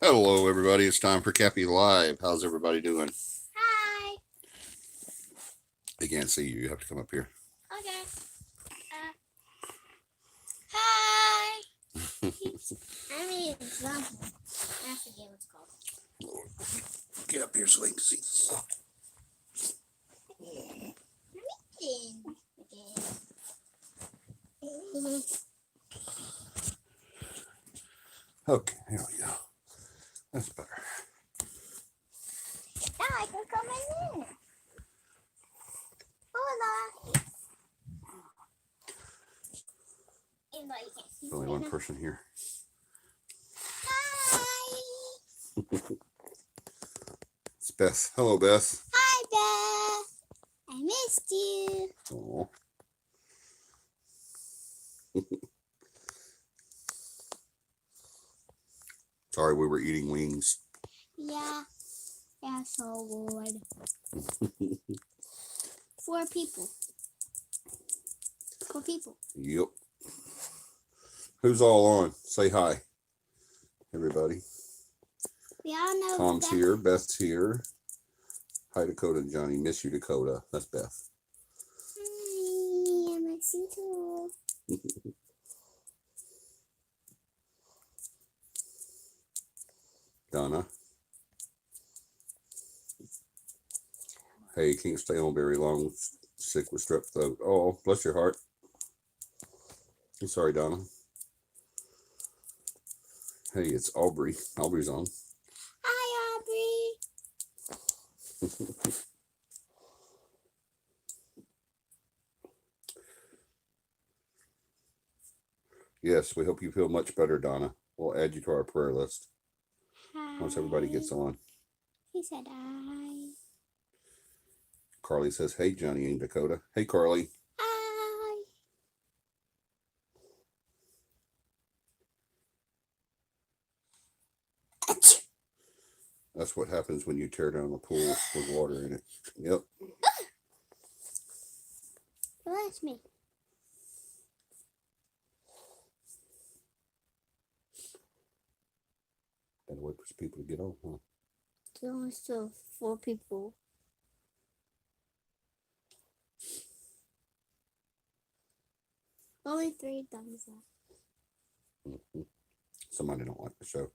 Hello, everybody. It's time for CAPI Live. How's everybody doing? Hi. They can't see you. You have to come up here. Okay. Hi. I mean, something. I forget what's called. Lord, get up here so they can see. Okay, here we go. That's better. Now I can come in there. Hola. Anybody can see There's only me one now? person here. Hi. It's Beth. Hello, Beth. Hi, Beth. I missed you. Oh. Sorry, we were eating wings. Yeah. Yeah, so good. 4 people. 4 people. Yep. Who's all on? Say hi, everybody. We all know Tom's Beth. here. Beth's here. Hi, Dakota and Johnny. Miss you, Dakota. That's Beth. Hi, I miss you too. Donna. Hey, can't stay on very long. Sick with strep throat. Oh, bless your heart. I'm sorry, Donna. Hey, it's Aubrey. Aubrey's on. Hi, Aubrey. Yes, we hope you feel much better, Donna. We'll add you to our prayer list Hi. once everybody gets on. He said hi. Carly says, hey, Johnny and Dakota. Hey, Carly. Hi. That's what happens when you tear down a pool with water in it. Yep. Bless me. Gotta wait for people to get on, huh? There's only still 4 people. Only 3 thumbs up. Mm-hmm. Somebody don't like the show.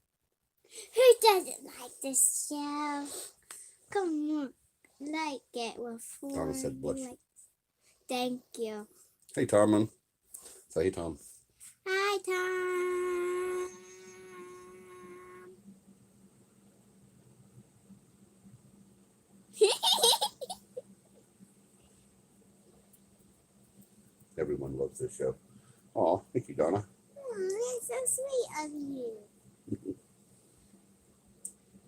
Who doesn't like this show? Come on. Like it with 4 Donna said bless you. likes. Thank you. Hey, Tomlin. Say hey, Tom. Hi, Tom. Everyone loves this show. Oh, thank you, Donna. Oh, that's so sweet of you.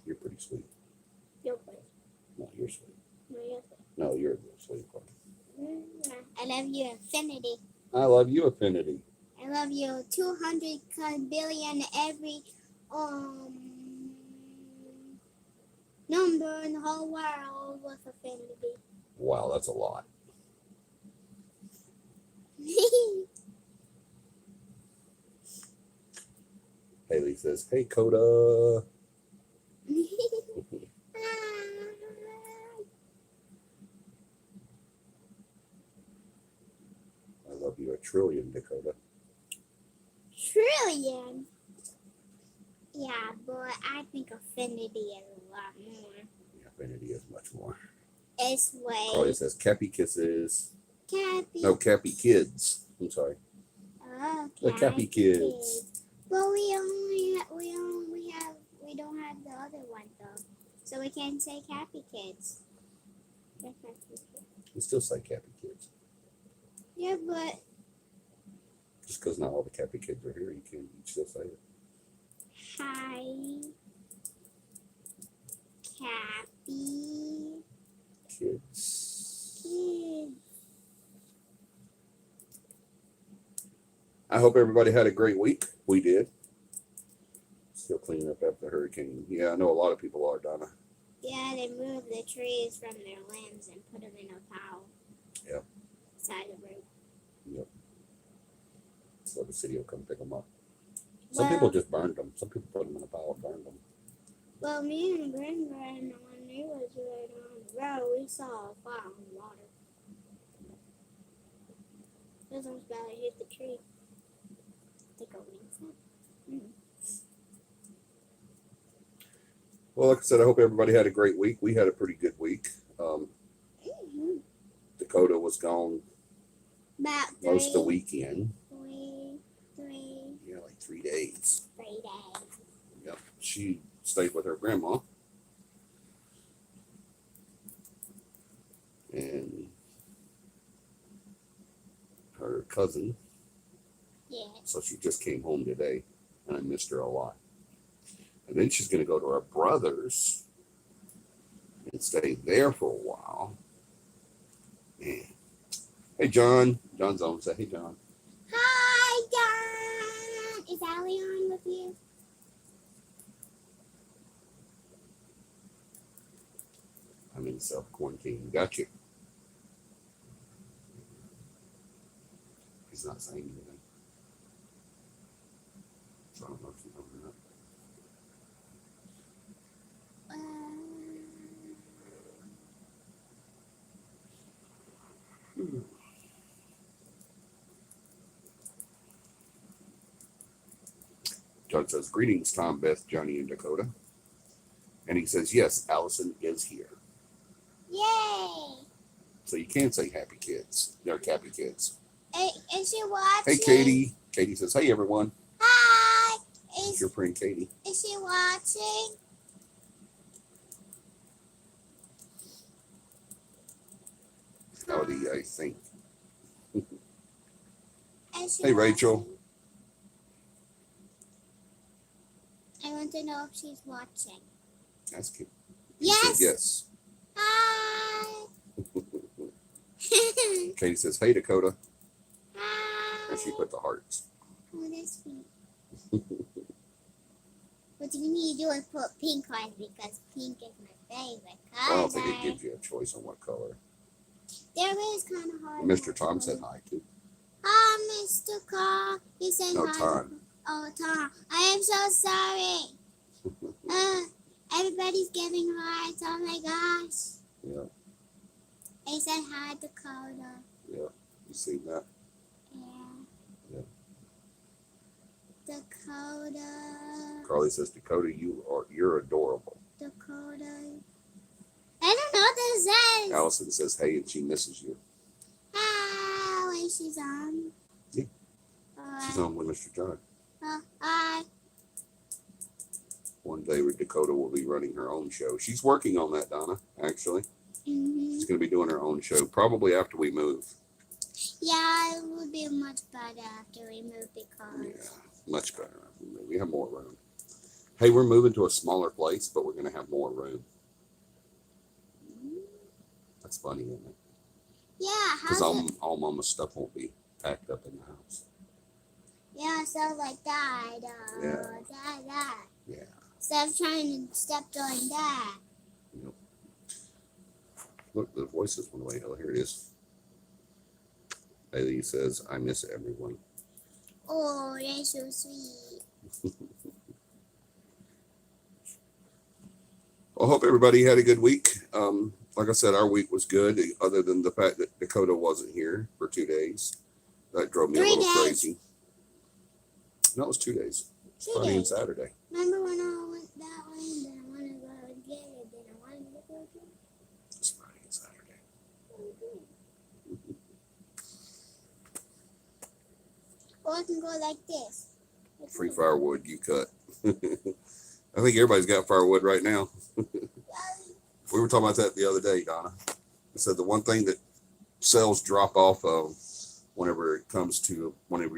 You're pretty sweet. You're pretty. No, you're sweet. No, you're sweet. No, you're the sweet part. I love you infinity. I love you, Affinity. I love you 200 billion every number in the whole world with infinity. Wow, that's a lot. Haley says, hey, Coda. I love you a trillion, Dakota. Trillion. Yeah, but I think infinity is a lot more. Yeah, Affinity is much more. It's way. Carly says, Cappy Kisses. Cappy. No, Cappy Kids. I'm sorry. Oh, The Cappy Kids. But we don't have the other one though, so we can't say Cappy Kids. You still say Cappy Kids. Yeah, but Just because not all the Cappy Kids are here, you still say it. hi, Cappy Kids. Kids. I hope everybody had a great week. We did. Still cleaning up after the hurricane. Yeah, I know a lot of people are, Donna. Yeah, they moved the trees from their limbs and put them in a pile. Yep. Side of the road. Yep. So the city will come pick them up. Some people just burned them. Some people put them in a pile and burned them. Well, me and Brenda, and when he was right on the road, we saw a fire on the water. It was almost about to hit the tree. The going. Well, like I said, I hope everybody had a great week. We had a pretty good week. Dakota was gone About most of the weekend. three. Yeah, like 3 days. 3 days. Yep. She stayed with her grandma. And her cousin. Yeah. So she just came home today, and I missed her a lot. And then she's going to go to her brother's and stay there for a while. Man. Hey, John. John's on. Say, hey, John. Hi, John. Is Allie on with you? I'm in self-quarantine. Got you. He's not saying anything. So I don't know if he's on or not. John says, greetings, Tom, Beth, Johnny, and Dakota. And he says, yes, Allison is here. Yay. So you can say happy kids. They're happy kids. Is she watching? Hey, Katie. Katie says, hey, everyone. Hi. It's your friend, Katie. Is she watching? Howdy, I think. Hey, Rachel. I want to know if she's watching. That's cute. Yes. Yes. Hi. Katie says, hey, Dakota. Hi. And she put the hearts. Oh, that's sweet. What you need to do is put pink on because pink is my favorite color. I don't think it gives you a choice on what color. There is kind of hard. Mr. Tom said hi, too. Hi, Mr. Carl. He said No, hi. Tom. Oh, Tom. I am so sorry. Everybody's giving hearts. Oh, my gosh. Yeah. They said hi, Dakota. Yeah. You seen that? Yeah. Yeah. Dakota. Carly says, Dakota, you're adorable. Dakota. I don't know what this says. Allison says, hey, and she misses you. Hi. Wait, she's on. Yeah. She's on with Mr. John. Hi. One day Dakota will be running her own show. She's working on that, Donna, actually. Mm-hmm. She's going to be doing her own show, probably after we move. Yeah, it would be much better after we move because... Yeah, much better after we move. We have more room. Hey, we're moving to a smaller place, but we're going to have more room. That's funny, isn't it? Yeah, because all Mama's stuff won't be packed up in the house. Yeah, so like that. Yeah. That. Yeah. Instead of trying to step on that. Yep. Look, the voices went away. Oh, here it is. Bailey says, I miss everyone. Oh, that's so sweet. I hope everybody had a good week. Like I said, our week was good, other than the fact that Dakota wasn't here for 2 days. That drove me 3 a little days. crazy. No, it was 2 days. It's 2 Friday and days. Saturday. Remember when I went that way and then I wanted to go again and then I wanted to go again? It's Friday and Saturday. Or I can go like this. Free firewood you cut. I think everybody's got firewood right now. We were talking about that the other day, Donna. I said the one thing that cells drop off of whenever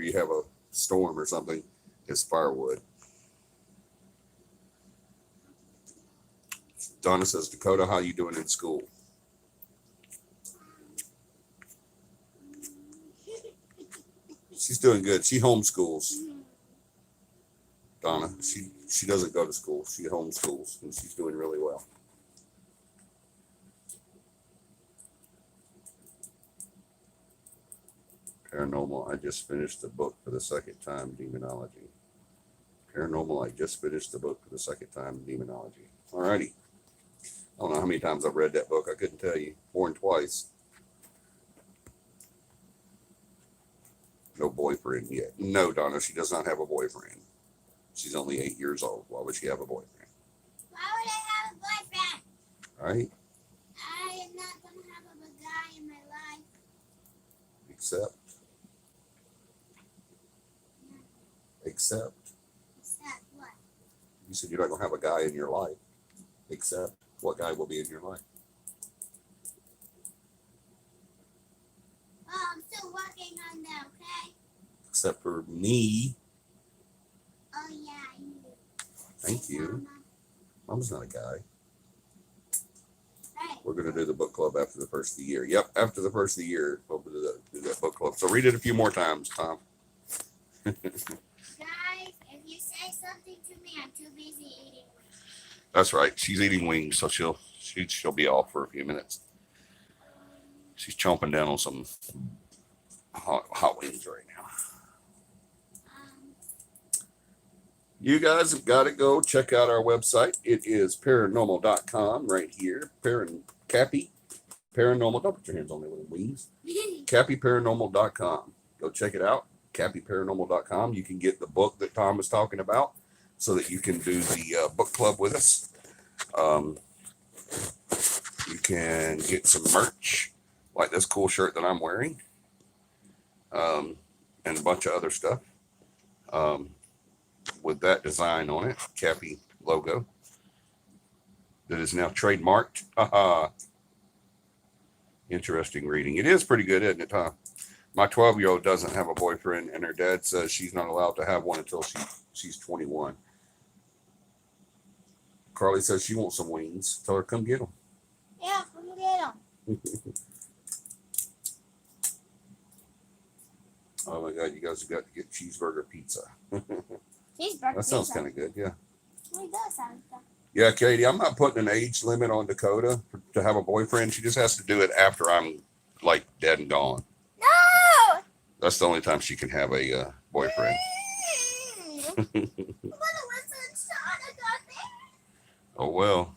you have a storm or something is firewood. Donna says, Dakota, how you doing in school? She's doing good. She homeschools. Donna, she doesn't go to school. She homeschools, and she's doing really well. Paranormal. I just finished the book for the second time, Demonology. Paranormal. I just finished the book for the second time, Demonology. Alrighty. I don't know how many times I've read that book. I couldn't tell you. More than twice. No boyfriend yet. No, Donna, she does not have a boyfriend. She's only 8 years old. Why would she have a boyfriend? Why would I have a boyfriend? Right? I am not going to have a guy in my life. Except. Except what? You said you're not going to have a guy in your life. Except what guy will be in your life? Oh, I'm still working on that, okay? Except for me. Oh, yeah, you. Thank you. Mama. Mom's not a guy. Right. We're going to do the book club after the first of the year. Yep, after the first of the year, we'll do that book club. So read it a few more times, Tom. Guys, if you say something to me, I'm too busy eating wings. That's right. She's eating wings, so she'll be off for a few minutes. She's chomping down on some hot wings right now. You guys have got to go check out our website. It is paranormal.com right here. CAPI Paranormal. Don't put your hands on me with wings. CAPIParanormal.com. Go check it out. CAPIParanormal.com. You can get the book that Tom was talking about so that you can do the book club with us. You can get some merch like this cool shirt that I'm wearing, and a bunch of other stuff with that design on it, CAPI logo, that is now trademarked. Interesting reading. It is pretty good, isn't it, Tom? My 12-year-old doesn't have a boyfriend, and her dad says she's not allowed to have one until she's 21. Carly says she wants some wings. Tell her come get them. Yeah, come get them. Oh my God, you guys have got to get cheeseburger pizza. Cheeseburger That sounds pizza. kind of good, yeah. It does sound good. Yeah, Katie, I'm not putting an age limit on Dakota to have a boyfriend. She just has to do it after I'm like dead and gone. No! That's the only time she can have a boyfriend. Oh well.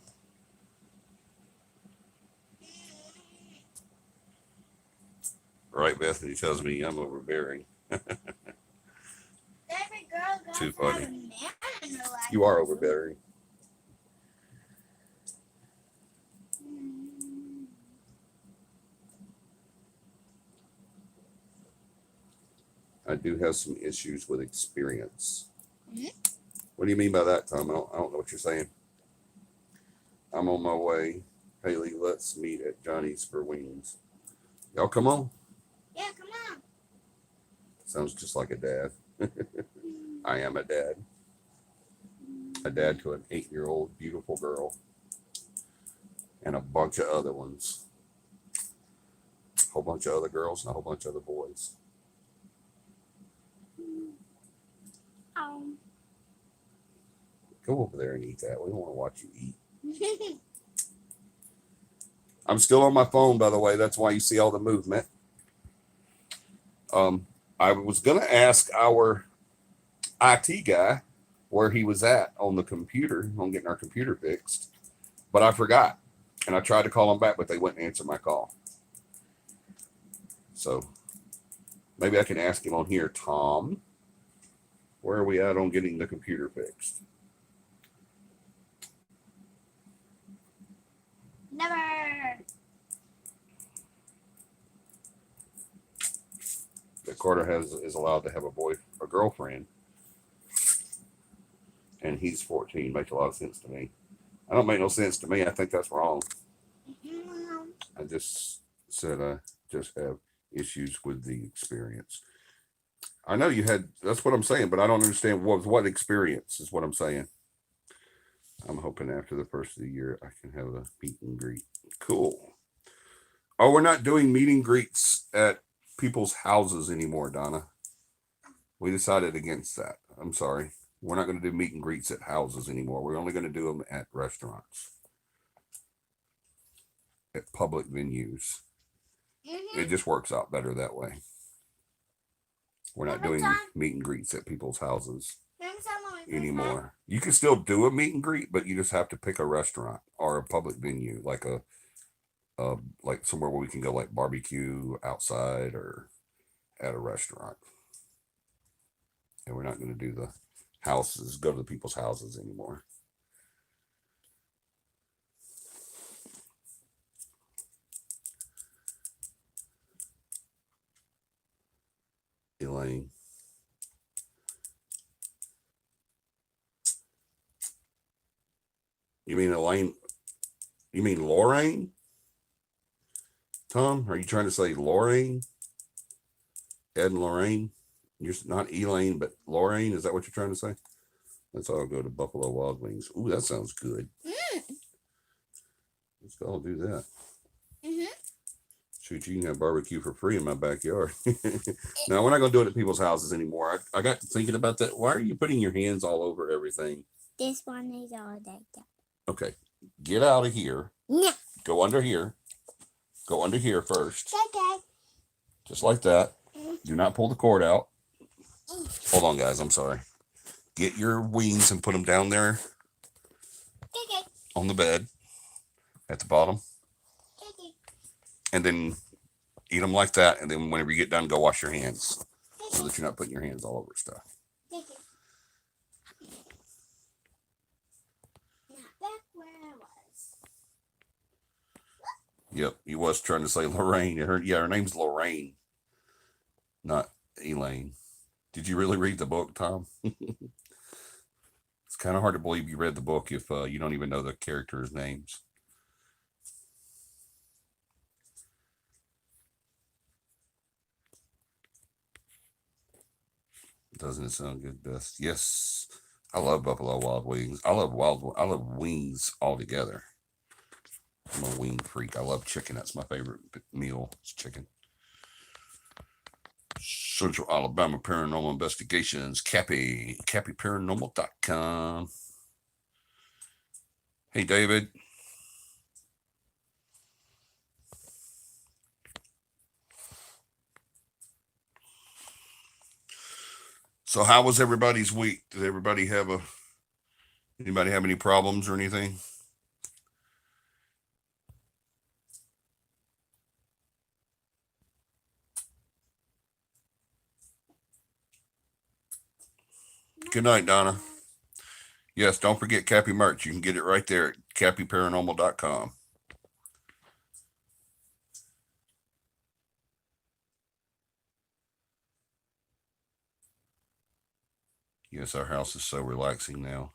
Right, Bethany tells me I'm overbearing. Every girl got Too to have funny. a man in her life. You are overbearing. I do have some issues with experience. Mm-hmm. What do you mean by that, Tom? I don't know what you're saying. I'm on my way. Haley, let's meet at Johnny's for wings. Y'all come on. Yeah, come on. Sounds just like a dad. I am a dad. A dad to an 8-year-old beautiful girl. And a bunch of other ones. A whole bunch of other girls and a whole bunch of other boys. Go over there and eat that. We don't want to watch you eat. I'm still on my phone, by the way. That's why you see all the movement. I was going to ask our IT guy where he was at on the computer, on getting our computer fixed, but I forgot. And I tried to call him back, but they wouldn't answer my call. So maybe I can ask him on here, Tom, where are we at on getting the computer fixed? Never. That Carter is allowed to have a girlfriend, and he's 14. Makes a lot of sense to me. I don't make no sense to me. I think that's wrong. I just said I just have issues with the experience. I know you had. That's what I'm saying, but I don't understand what experience is what I'm saying. I'm hoping after the first of the year I can have a meet and greet. Cool. Oh, we're not doing meet and greets at people's houses anymore, Donna. We decided against that. I'm sorry. We're not going to do meet and greets at houses anymore. We're only going to do them at restaurants, at public venues. It just works out better that way. We're not doing meet and greets at people's houses. Remember time when anymore. You can still do a meet and greet, but you just have to pick a restaurant or a public venue, like like somewhere where we can go, like barbecue outside or at a restaurant. And we're not going to do the houses, go to the people's houses anymore. Elaine. You mean Elaine? You mean Lorraine? Tom, are you trying to say Lorraine? Ed and Lorraine? You're not Elaine, but Lorraine? Is that what you're trying to say? Let's all go to Buffalo Wild Wings. Ooh, that sounds good. Let's all do that. Shoot, you can have barbecue for free in my backyard. Now, we're not going to do it at people's houses anymore. I got to thinking about that. Why are you putting your hands all over everything? This one is all like that. Okay, get out of here. No. Go under here. Go under here first. Okay. Just like that. Do not pull the cord out. Hold on, guys. I'm sorry. Get your wings and put them down there on the bed at the bottom. And then eat them like that. And then whenever you get done, go wash your hands so that you're not putting your hands all over stuff. Not back where I was. Yep, he was trying to say Lorraine. Her name's Lorraine, not Elaine. Did you really read the book, Tom? It's kind of hard to believe you read the book if you don't even know the characters' names. Doesn't it sound good, Beth? Yes, I love Buffalo Wild Wings. I love wings altogether. I'm a wing freak. I love chicken. That's my favorite meal. It's chicken. Central Alabama Paranormal Investigations, CAPI, CAPIParanormal.com. Hey, David. So how was everybody's week? Did anybody have any problems or anything? Good night, Donna. Yes, don't forget Cappy merch. You can get it right there at CAPIParanormal.com. Yes, our house is so relaxing now.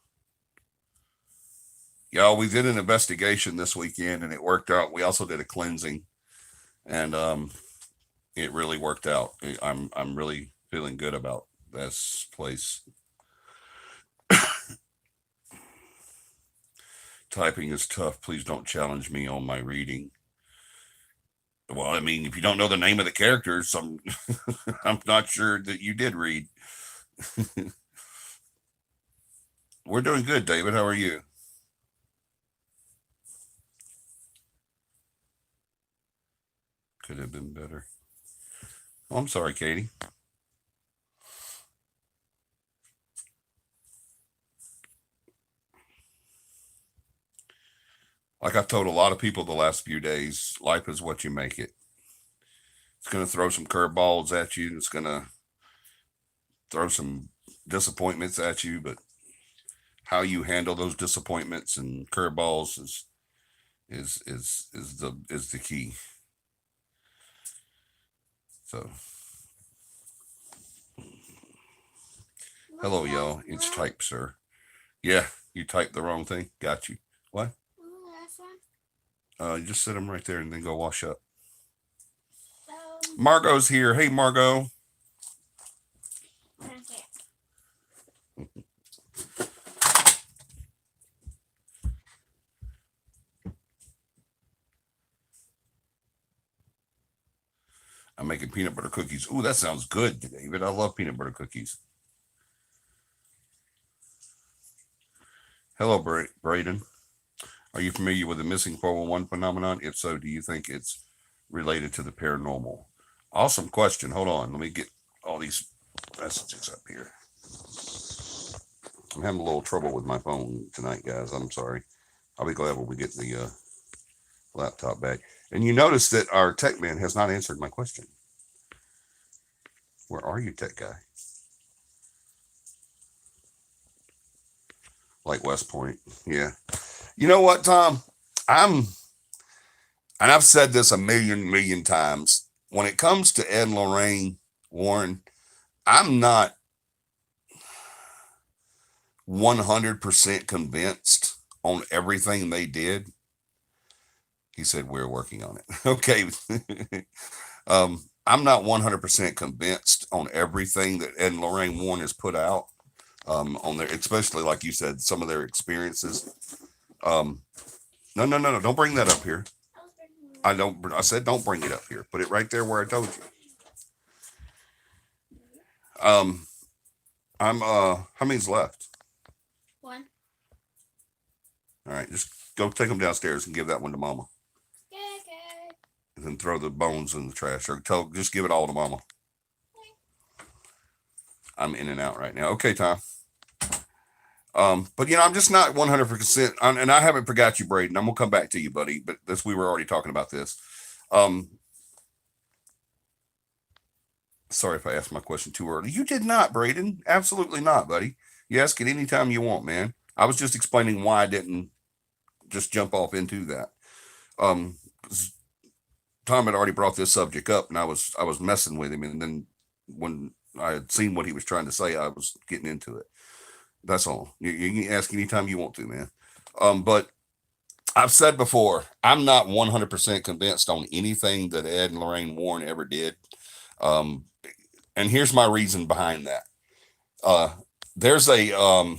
Y'all, we did an investigation this weekend and it worked out. We also did a cleansing and it really worked out. I'm really feeling good about this place. Typing is tough. Please don't challenge me on my reading. Well, I mean, if you don't know the name of the characters, I'm not sure that you did read. We're doing good, David. How are you? Could have been better. Oh, I'm sorry, Katie. Like I've told a lot of people the last few days, life is what you make it. It's going to throw some curveballs at you. It's going to throw some disappointments at you, but how you handle those disappointments and curveballs is the key. So, hello, y'all. It's type, sir. Yeah, you typed the wrong thing. Got you. What? You just set them right there and then go wash up. Margot's here. Hey, Margot. I'm making peanut butter cookies. Ooh, that sounds good, David. I love peanut butter cookies. Hello, Braden. Are you familiar with the missing 411 phenomenon? If so, do you think it's related to the paranormal? Awesome question. Hold on. Let me get all these messages up here. I'm having a little trouble with my phone tonight, guys. I'm sorry. I'll be glad when we get the laptop back. And you notice that our tech man has not answered my question. Where are you, tech guy? Like West Point. Yeah. You know what, Tom? And I've said this a million times. When it comes to Ed and Lorraine Warren, I'm not 100% convinced on everything they did. He said, we're working on it. Okay. I'm not 100% convinced on everything that Ed and Lorraine Warren has put out, on their, especially like you said, some of their experiences. No. Don't bring that up here. I said, don't bring it up here. Put it right there where I told you. How many's left? One. All right. Just go take them downstairs and give that one to Mama. Okay. And then throw the bones in the trash, or just give it all to Mama. I'm in and out right now. Okay, Tom. But I'm just not 100%, and I haven't forgot you, Braden. I'm gonna come back to you, buddy. But we were already talking about this. Sorry if I asked my question too early. You did not, Braden. Absolutely not, buddy. You ask it anytime you want, man. I was just explaining why I didn't just jump off into that. 'Cause Tom had already brought this subject up, and I was messing with him, and then when I had seen what he was trying to say, I was getting into it. That's all. You can ask anytime you want to, man. But I've said before, I'm not 100% convinced on anything that Ed and Lorraine Warren ever did. And here's my reason behind that. There's a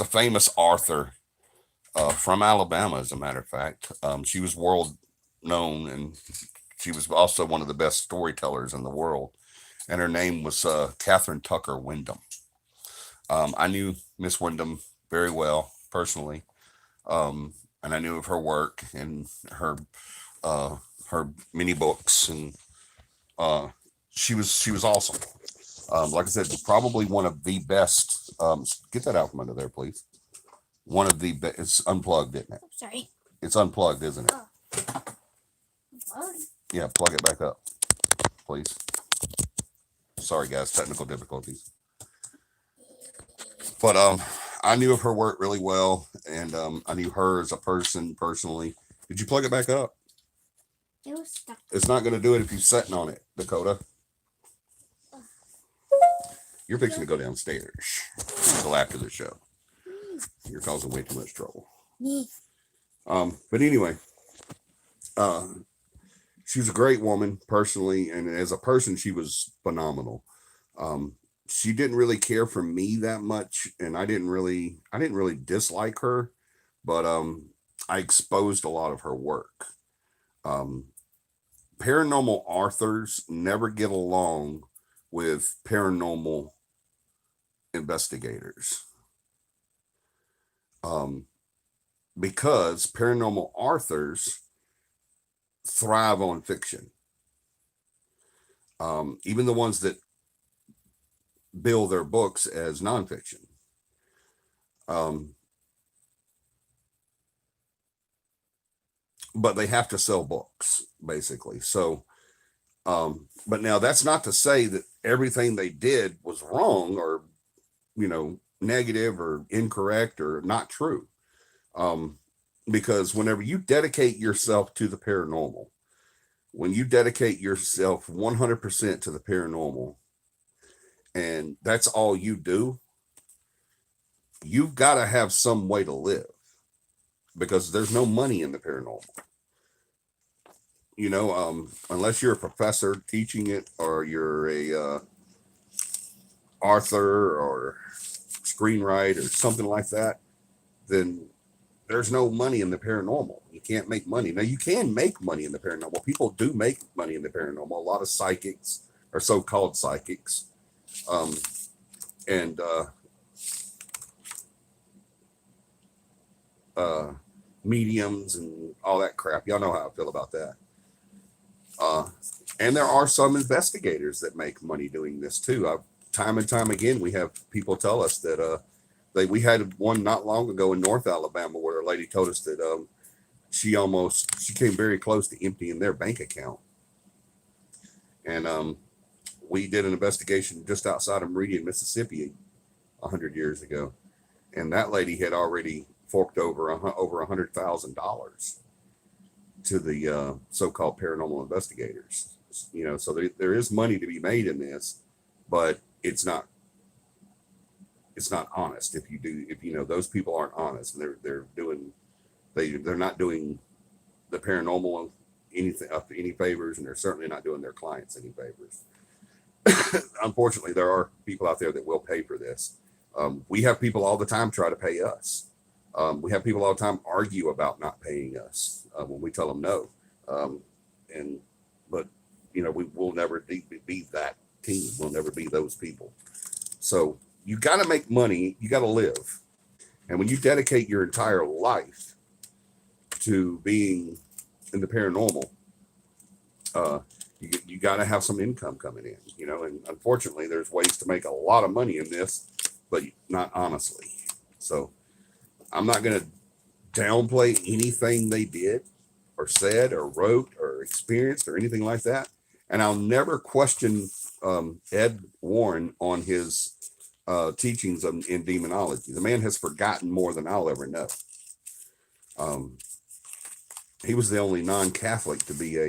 famous author from Alabama, as a matter of fact. She was world known, and she was also one of the best storytellers in the world. And her name was Catherine Tucker Wyndham. I knew Miss Wyndham very well personally, and I knew of her work and her many books, and she was awesome. Like I said, probably one of the best. Get that out from under there, please. One of the best. It's unplugged, isn't it? Sorry. It's unplugged, isn't it? Oh. Yeah, plug it back up, please. Sorry, guys, technical difficulties. But I knew of her work really well, and I knew her as a person personally. Did you plug it back up? It was stuck. It's not going to do it if you're sitting on it, Dakota. You're fixing to go downstairs until after the show. You're causing way too much trouble. But anyway, she was a great woman personally, and as a person, she was phenomenal. She didn't really care for me that much, and I didn't really dislike her, but I exposed a lot of her work. Paranormal authors never get along with paranormal investigators, because paranormal authors thrive on fiction. Even the ones that bill their books as nonfiction. But they have to sell books, basically. So, but now that's not to say that everything they did was wrong or, negative or incorrect or not true. Because whenever you dedicate yourself to the paranormal, when you dedicate yourself 100% to the paranormal, and that's all you do, you've got to have some way to live, because there's no money in the paranormal. Unless you're a professor teaching it, or you're a author or screenwriter or something like that, then there's no money in the paranormal. You can't make money. Now, you can make money in the paranormal. People do make money in the paranormal. A lot of psychics, or so-called psychics, and mediums and all that crap. Y'all know how I feel about that. And there are some investigators that make money doing this too. time and time again, we have people tell us that we had one not long ago in North Alabama where a lady told us that she came very close to emptying their bank account. And we did an investigation just outside of Meridian, Mississippi, 100 years ago, and that lady had already forked over $100,000 to the so-called paranormal investigators. So there is money to be made in this, but it's not honest. If those people aren't honest, and they're not doing the paranormal any favors, and they're certainly not doing their clients any favors. Unfortunately, there are people out there that will pay for this. We have people all the time try to pay us. We have people all the time argue about not paying us when we tell them no. But we will never be that team. We'll never be those people. So you got to make money. You got to live. And when you dedicate your entire life to being in the paranormal, you got to have some income coming in, and unfortunately there's ways to make a lot of money in this, but not honestly. So I'm not going to downplay anything they did or said or wrote or experienced or anything like that. And I'll never question Ed Warren on his teachings in demonology. The man has forgotten more than I'll ever know. He was the only non-Catholic to be a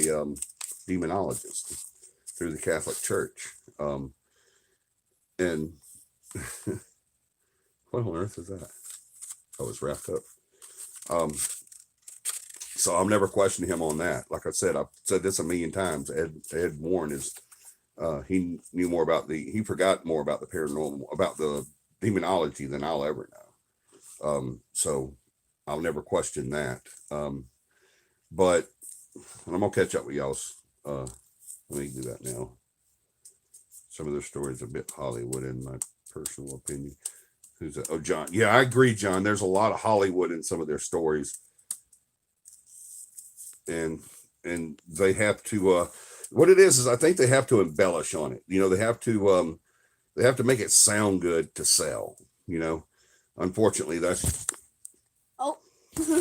demonologist through the Catholic Church. And what on earth is that? Oh, it's wrapped up. So I'll never question him on that. Like I said, I've said this a million times. Ed Warren is, he forgot more about the paranormal, about the demonology than I'll ever know. So I'll never question that. But I'm going to catch up with y'all. Let me do that now. Some of their stories are a bit Hollywood in my personal opinion. Who's that? Oh, John. Yeah, I agree, John. There's a lot of Hollywood in some of their stories. And they have to, what it is I think they have to embellish on it. They have to make it sound good to sell, Unfortunately, that's,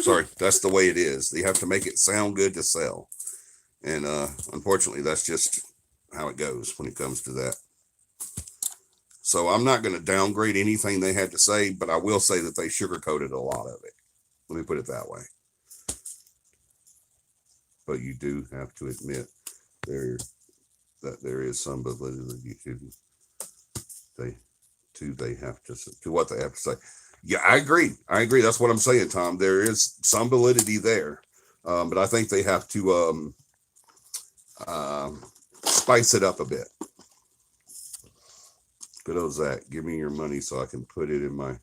sorry, that's the way it is. They have to make it sound good to sell. And unfortunately, that's just how it goes when it comes to that. So I'm not going to downgrade anything they had to say, but I will say that they sugarcoated a lot of it. Let me put it that way. But you do have to admit that there is some validity they have to what they have to say. Yeah, I agree. That's what I'm saying, Tom. There is some validity there, but I think they have to spice it up a bit. Good old Zach, give me your money so I can put it in my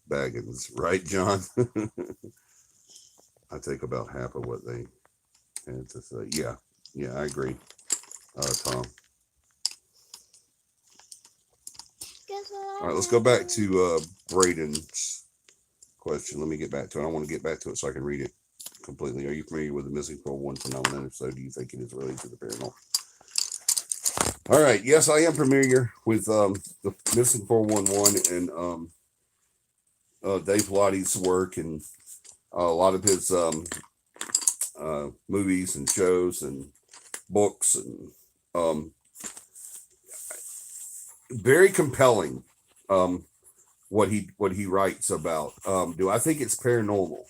baggins, right, John? I take about half of what they had to say. Yeah, I agree, Tom. All right, let's go back to Braden's question. Let me get back to it. I want to get back to it so I can read it completely. Are you familiar with the missing 411 phenomenon? If so, do you think it is related to the paranormal? All right. Yes, I am familiar with the missing 411 and Dave Pilates' work and a lot of his movies and shows and books and very compelling. What he writes about. Do I think it's paranormal?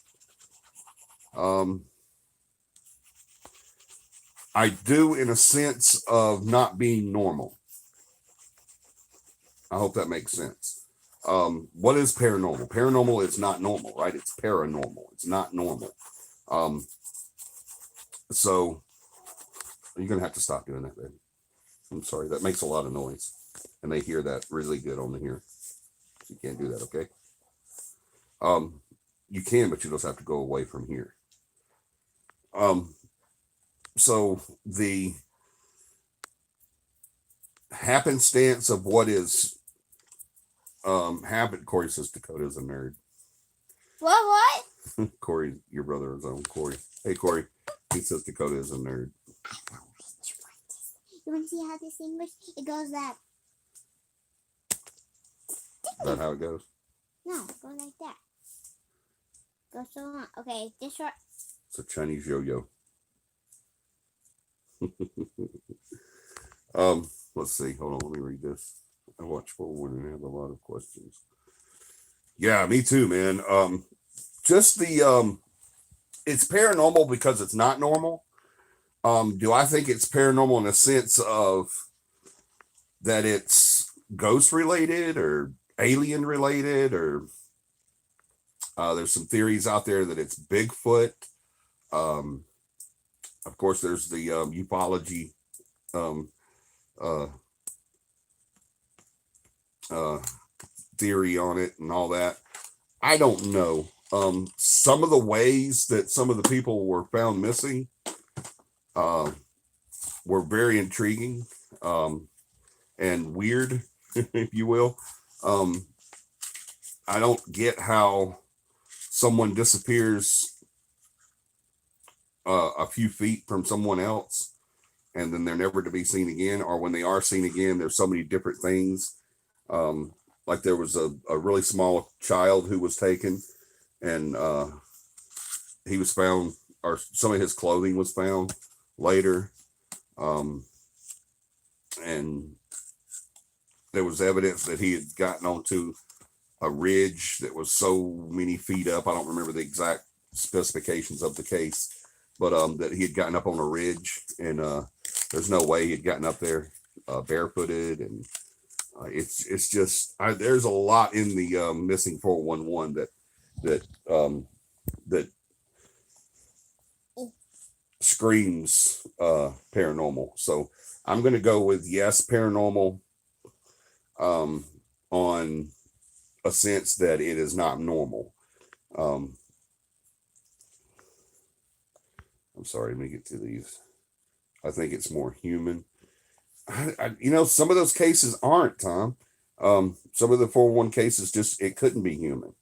I do, in a sense of not being normal. I hope that makes sense. What is paranormal? Paranormal is not normal, right? It's paranormal. It's not normal. So you're gonna have to stop doing that, baby. I'm sorry. That makes a lot of noise, and they hear that really good on the here. You can't do that, okay? You can, but you just have to go away from here. So the happenstance of what is happened. Corey says Dakota's a nerd. What? Corey, your brother is on. Corey. Hey, Corey. He says Dakota is a nerd. You want to see how this thing works? It goes that. Is that how it goes? No, go like that. Go so long. Okay, this right. It's a Chinese yo-yo. Let's see. Hold on, let me read this. I watch forward and have a lot of questions. Yeah, me too, man. Just the it's paranormal because it's not normal. Do I think it's paranormal in the sense of that it's ghost related or alien related, or there's some theories out there that it's Bigfoot. Um, of course, there's the ufology um, uh, uh, theory on it and all that. I don't know. Some of the ways that some of the people were found missing uh, were very intriguing and weird, if you will. Um, I don't get how someone disappears a few feet from someone else and then they're never to be seen again, or when they are seen again, there's so many different things. Um, like there was a really small child who was taken and he was found, or some of his clothing was found later. Um, and there was evidence that he had gotten onto a ridge that was so many feet up. I don't remember the exact specifications of the case, but that he had gotten up on a ridge, and there's no way he had gotten up there barefooted. And it's just there's a lot in the missing 411 that screams paranormal. So I'm going to go with yes, paranormal, on a sense that it is not normal. Um, I'm sorry, let me get to these. I think it's more human. Some of those cases aren't, Tom. Some of the 411 cases just, it couldn't be human.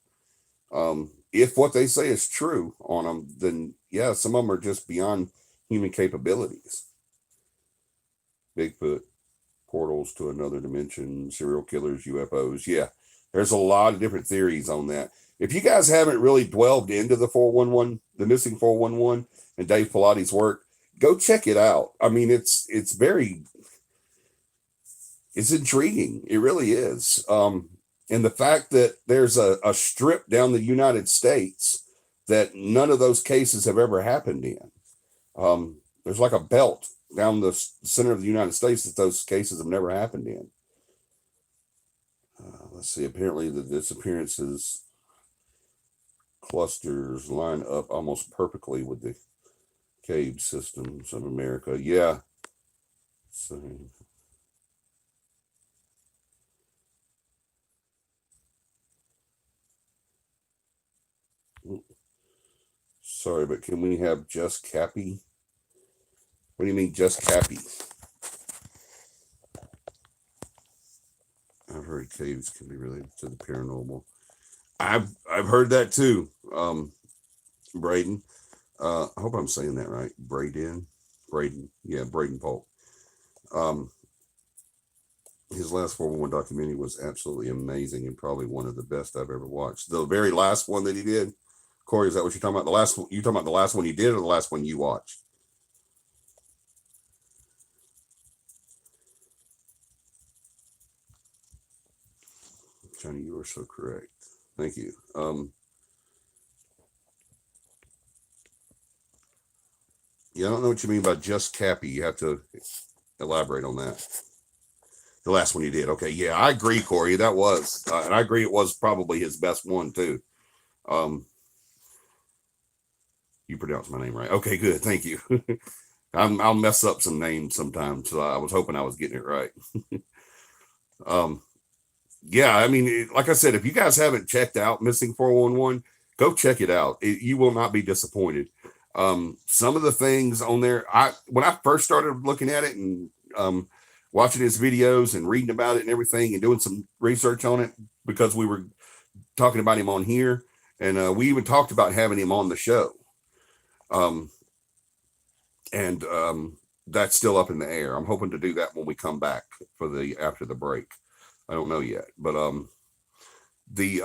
If what they say is true on them, then yeah, some of them are just beyond human capabilities. Bigfoot, portals to another dimension, serial killers, UFOs. Yeah, there's a lot of different theories on that. If you guys haven't really delved into the 411, the missing 411, and Dave Pilotti's work, go check it out. I mean, it's intriguing. It really is. And the fact that there's a strip down the United States that none of those cases have ever happened in. There's like a belt down the center of the United States that those cases have never happened in. Let's see. Apparently, the disappearances clusters line up almost perfectly with the cave systems of America. Yeah. So, sorry, but can we have just CAPI? What do you mean, just CAPI? I've heard caves can be related to the paranormal. I've heard that too, Braden. I hope I'm saying that right. Braden. Yeah, Braden Polk. His last 411 documentary was absolutely amazing and probably one of the best I've ever watched. The very last one that he did, Corey, is that what you're talking about? The last one, you talking about the last one he did or the last one you watched? Johnny, you are so correct. Thank you. Yeah, I don't know what you mean by just CAPI. You have to elaborate on that. The last one you did. Okay. Yeah, I agree, Corey. That was, and I agree it was probably his best one too. Um, you pronounced my name right. Okay, good. Thank you. I'll mess up some names sometimes. So I was hoping I was getting it right. um, yeah, I mean, like I said, if you guys haven't checked out Missing 411, go check it out. You will not be disappointed. Some of the things on there, when I first started looking at it and watching his videos and reading about it and everything and doing some research on it, because we were talking about him on here, and we even talked about having him on the show. And that's still up in the air. I'm hoping to do that when we come back for the after the break. I don't know yet, but the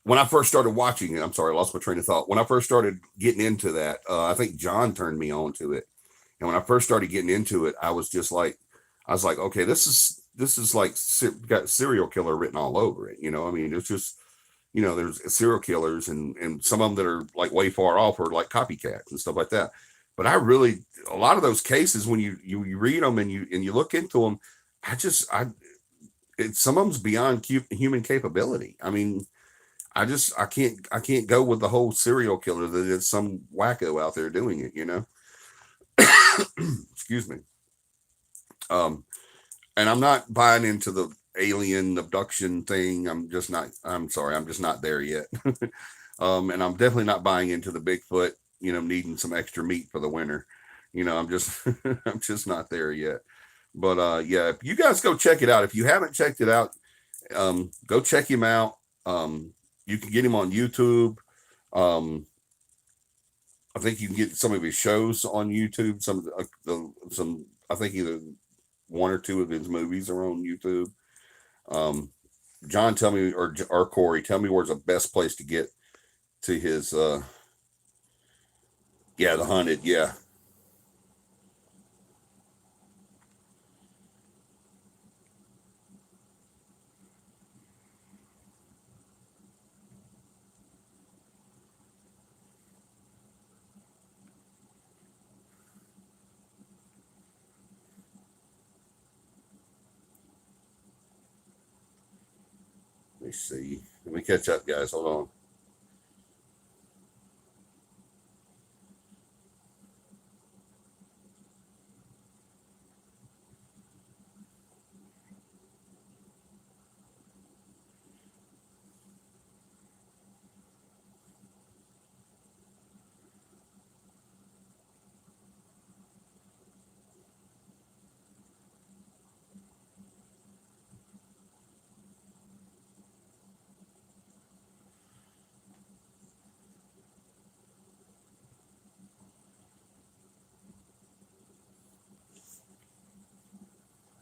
when I first started watching it, I'm sorry, I lost my train of thought. When I first started getting into that, I think John turned me on to it. And when I first started getting into it, I was like, okay, this is like got serial killer written all over it. You know, I mean, it's just, there's serial killers and some of them that are like way far off are like copycats and stuff like that. But a lot of those cases, when you read them and you look into them, some of them's beyond human capability. I mean, I can't go with the whole serial killer that it's some wacko out there doing it, Excuse me. Um, and I'm not buying into the alien abduction thing. I'm sorry, I'm just not there yet. And I'm definitely not buying into the Bigfoot, needing some extra meat for the winter. I'm just I'm just not there yet. But yeah, if you guys go check it out. If you haven't checked it out, go check him out. You can get him on YouTube. Um, I think you can get some of his shows on YouTube. I think either one or two of his movies are on YouTube. Um, John, tell me, or Corey, tell me where's the best place to get to his. Yeah, the hunted. Yeah. Let me see. Let me catch up, guys. Hold on.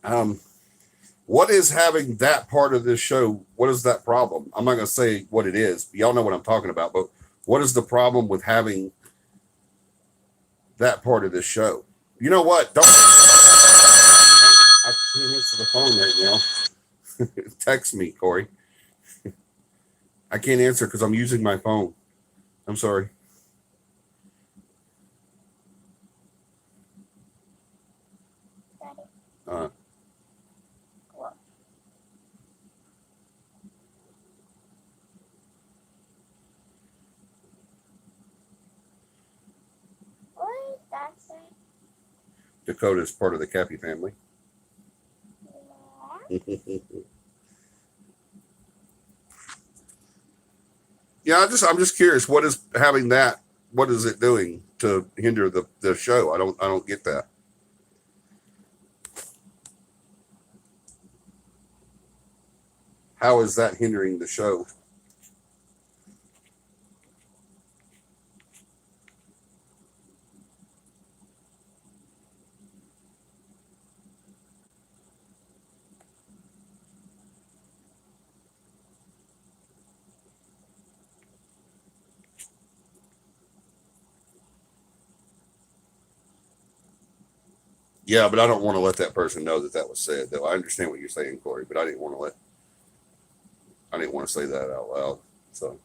Um, what is having that part of this show? What is that problem? I'm not going to say what it is. Y'all know what I'm talking about, but what is the problem with having that part of this show? You know what? Don't. I can't answer the phone right now. Text me, Corey. I can't answer because I'm using my phone. I'm sorry. Uh, Cool. What is that say? Dakota is part of the CAPI family. Yeah. Yeah, I'm just curious. What is having that? What is it doing to hinder the show? I don't get that. How is that hindering the show? Yeah, but I don't want to let that person know that was said. Though I understand what you're saying, Corey, but I didn't want to say that out loud. So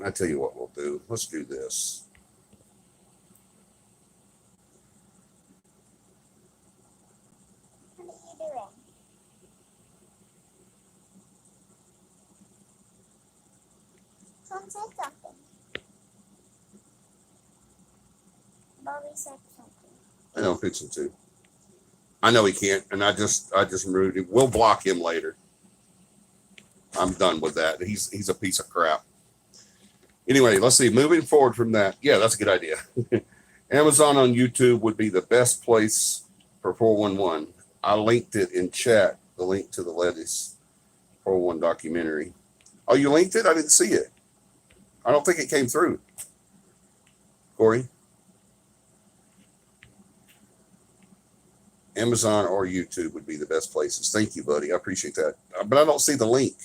I tell you what we'll do. Let's do this. What are you doing? Someone said something. Bobby said something. I know fixing to. I know he can't, and I just moved him. We'll block him later. I'm done with that. He's a piece of crap. Anyway, let's see. Moving forward from that, yeah, that's a good idea. Amazon on YouTube would be the best place for 411. I linked it in chat. The link to the lettuce. 401 documentary. Oh, you linked it? I didn't see it. I don't think it came through. Corey? Amazon or YouTube would be the best places. Thank you, buddy. I appreciate that. But I don't see the link.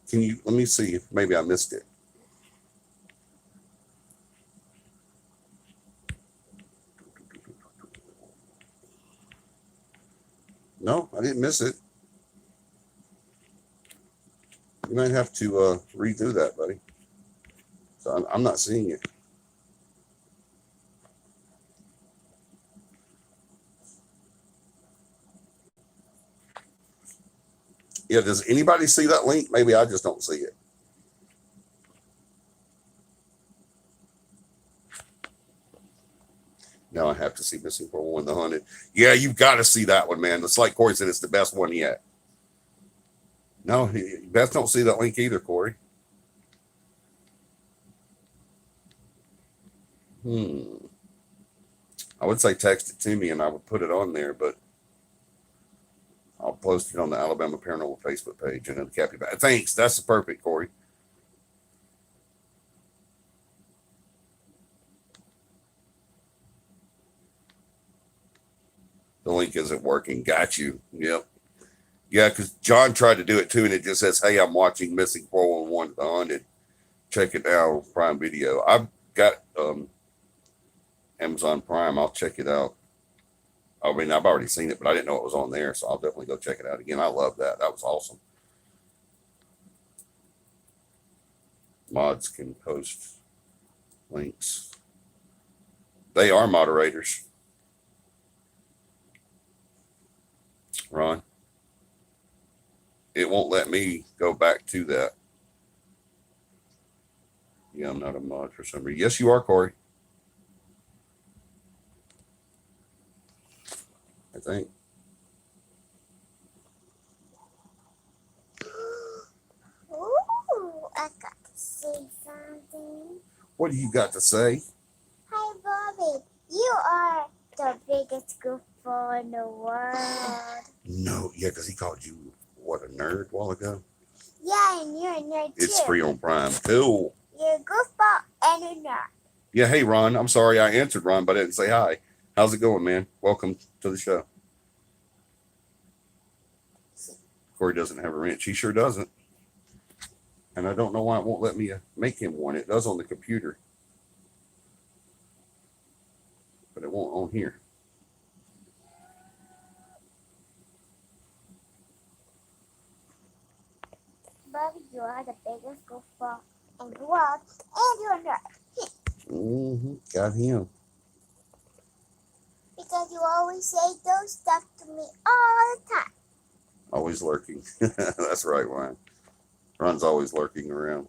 Can you, let me see if maybe I missed it. No, I didn't miss it. You might have to redo that, buddy. So I'm not seeing it. Yeah, does anybody see that link? Maybe I just don't see it. Now I have to see Missing 401 The Haunted. Yeah, you've got to see that one, man. It's like Corey said, it's the best one yet. No, Beth don't see that link either, Corey. I would say text it to me and I would put it on there, but I'll post it on the Alabama Paranormal Facebook page and then the CAPI. Thanks. That's perfect, Corey. The link isn't working. Got you. Yep. Yeah, because John tried to do it too, and it just says, "Hey, I'm watching Missing 411 The Haunted. Check it out, Prime Video." I've got Amazon Prime. I'll check it out. I mean, I've already seen it, but I didn't know it was on there, so I'll definitely go check it out again. I love that. That was awesome. Mods can post links. They are moderators. Ron, it won't let me go back to that. Yeah, I'm not a mod for some reason. Yes, you are, Corey. I think. Ooh, I got to say something. What do you got to say? Hi, Bobby. You are the biggest goofball in the world. No, yeah, because he called you, what, a nerd a while ago? Yeah, and you're a nerd too. It's free on Prime. Cool. You're a goofball and a nerd. Yeah, hey, Ron. I'm sorry I answered, Ron, but I didn't say hi. How's it going, man? Welcome to the show. Corey doesn't have a wrench. He sure doesn't. And I don't know why it won't let me make him one. It does on the computer. But it won't on here. Bobby, you are the biggest goofball in the world, and you're a nerd. Mm-hmm. Got him. Because you always say those stuff to me all the time. Always lurking. That's right, Ryan. Ron's always lurking around.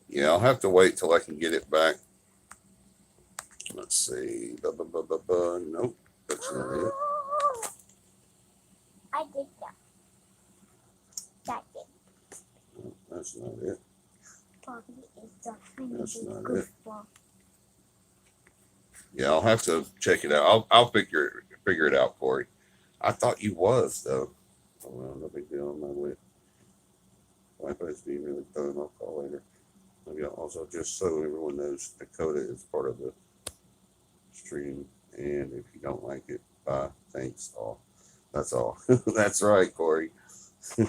Yeah, I'll have to wait till I can get it back. Let's see. Nope, that's not it. I did that. That did. No, that's not it. Bobby is the That's not goofball. Yeah, I'll have to check it out. I'll figure it out, Corey. I thought you was though. Oh well, no big deal. I'm not with. Wi-Fi's being really fun. I'll call later. Maybe I'll also, just so everyone knows, Dakota is part of the stream, and if you don't like it, bye. Thanks. All. That's all. That's right, Corey. They'll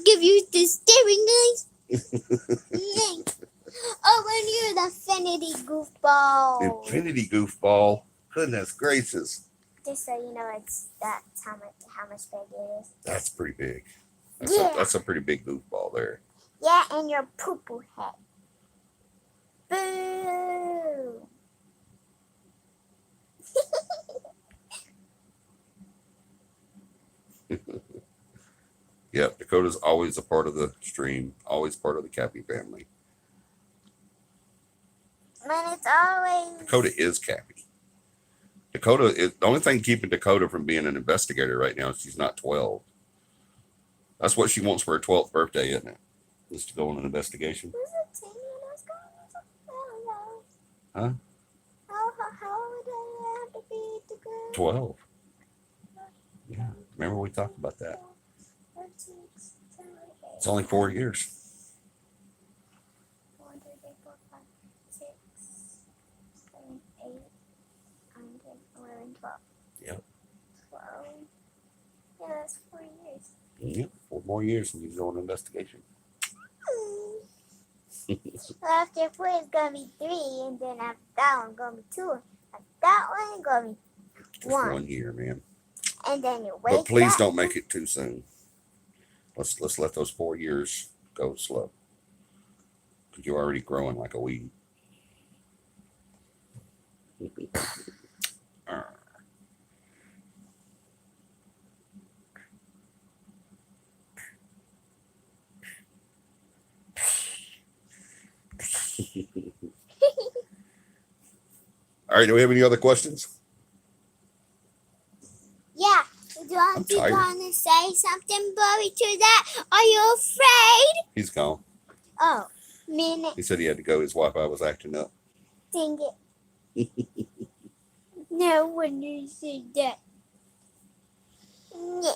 give you the steering link. Oh, when you're the Infinity Goofball. Infinity Goofball. Goodness gracious. Just so you know, that's how much big it is. That's pretty big. That's a pretty big goofball there. Yeah, and your poo-poo head. Boo! Yep, Dakota's always a part of the stream, always part of the Cappy family. And it's always Dakota is Cappy. Dakota is the only thing keeping Dakota from being an investigator right now is she's not 12. That's what she wants for her 12th birthday, isn't it? Is to go on an investigation. Huh? How would I have to be to go? 12. Yeah. Remember we talked about that. It's only 4 years. 1, 2, 3, 4, 5, 6, 7, 8, 9, 10, 11, 12. Yep. 12. Yeah, that's 4 years. Yep. 4 more years and you go on an investigation. Well, after 4 it's gonna be 3, and then after that one gonna be 2. After that one gonna be Just 1 year, man. And then you wait. But please don't make it too soon. Let's let those 4 years go slow. Because you're already growing like a weed. All right, do we have any other questions? Yeah. Don't you want to say something, Bobby, to that? Are you afraid? He's gone. Oh, minute. He said he had to go. His Wi-Fi was acting up. Dang it. No wonder said that. Yeah.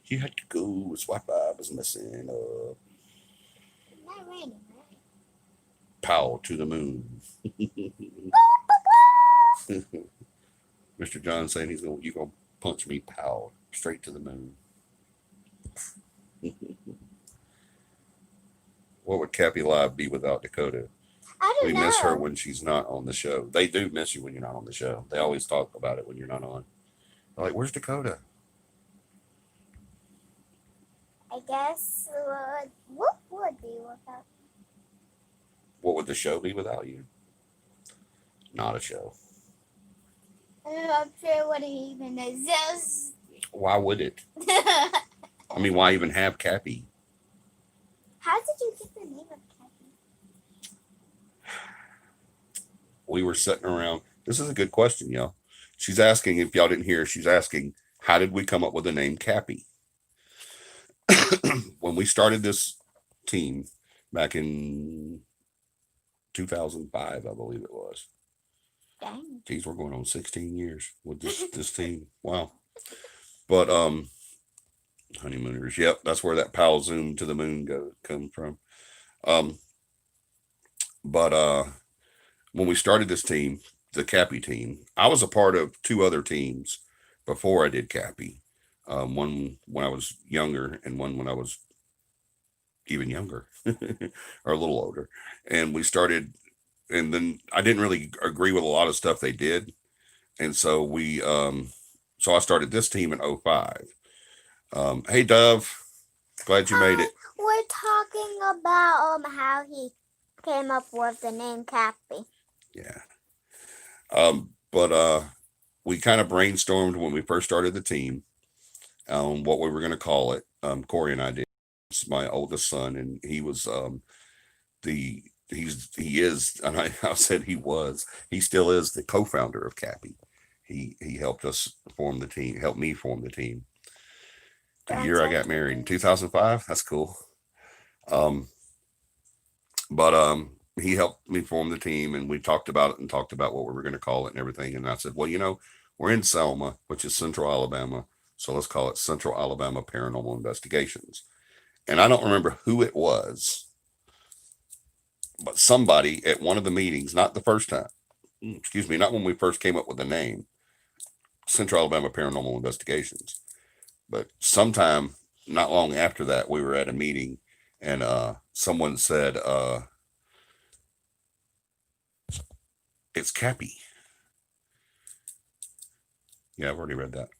He had to go. His Wi-Fi was messing up. Not raining, right? Pow to the moon. Mr. John saying you're gonna punch me, pow, straight to the moon. What would Cappy Live be without Dakota? I don't know. We miss her when she's not on the show. They do miss you when you're not on the show. They always talk about it when you're not on. They're like, where's Dakota? I guess what would be without? What would the show be without you? Not a show. I'm not sure what it even is. Why would it? I mean, why even have Cappy? How did you get the name of Cappy? We were sitting around. This is a good question, y'all. She's asking, if y'all didn't hear, she's asking, how did we come up with the name Cappy? When we started this team back in 2005, I believe it was. Dang. Geez, we're going on 16 years with this team. Wow. But honeymooners, yep, that's where that pal zoom to the moon come from. But when we started this team, the Cappy team, I was a part of 2 other teams before I did Cappy. One when I was younger and one when I was even younger or a little older. And we started, and then I didn't really agree with a lot of stuff they did. And so so I started this team in 05. Hey, Dove, glad you made it. We're talking about how he came up with the name Cappy. Yeah. But we kind of brainstormed when we first started the team what we were going to call it. Corey and I did. It's my oldest son, and he was he is, and I said he was, he still is the co-founder of Cappy. He helped us form the team, helped me form the team. The year I got married in 2005. That's cool. But he helped me form the team, and we talked about it and talked about what we were going to call it and everything. And I said, well, we're in Selma, which is Central Alabama, so let's call it Central Alabama Paranormal Investigations. And I don't remember who it was, but somebody at one of the meetings, not the first time, excuse me, not when we first came up with the name, Central Alabama Paranormal Investigations, but sometime not long after that, we were at a meeting, and someone said, it's Cappy. Yeah, I've already read that.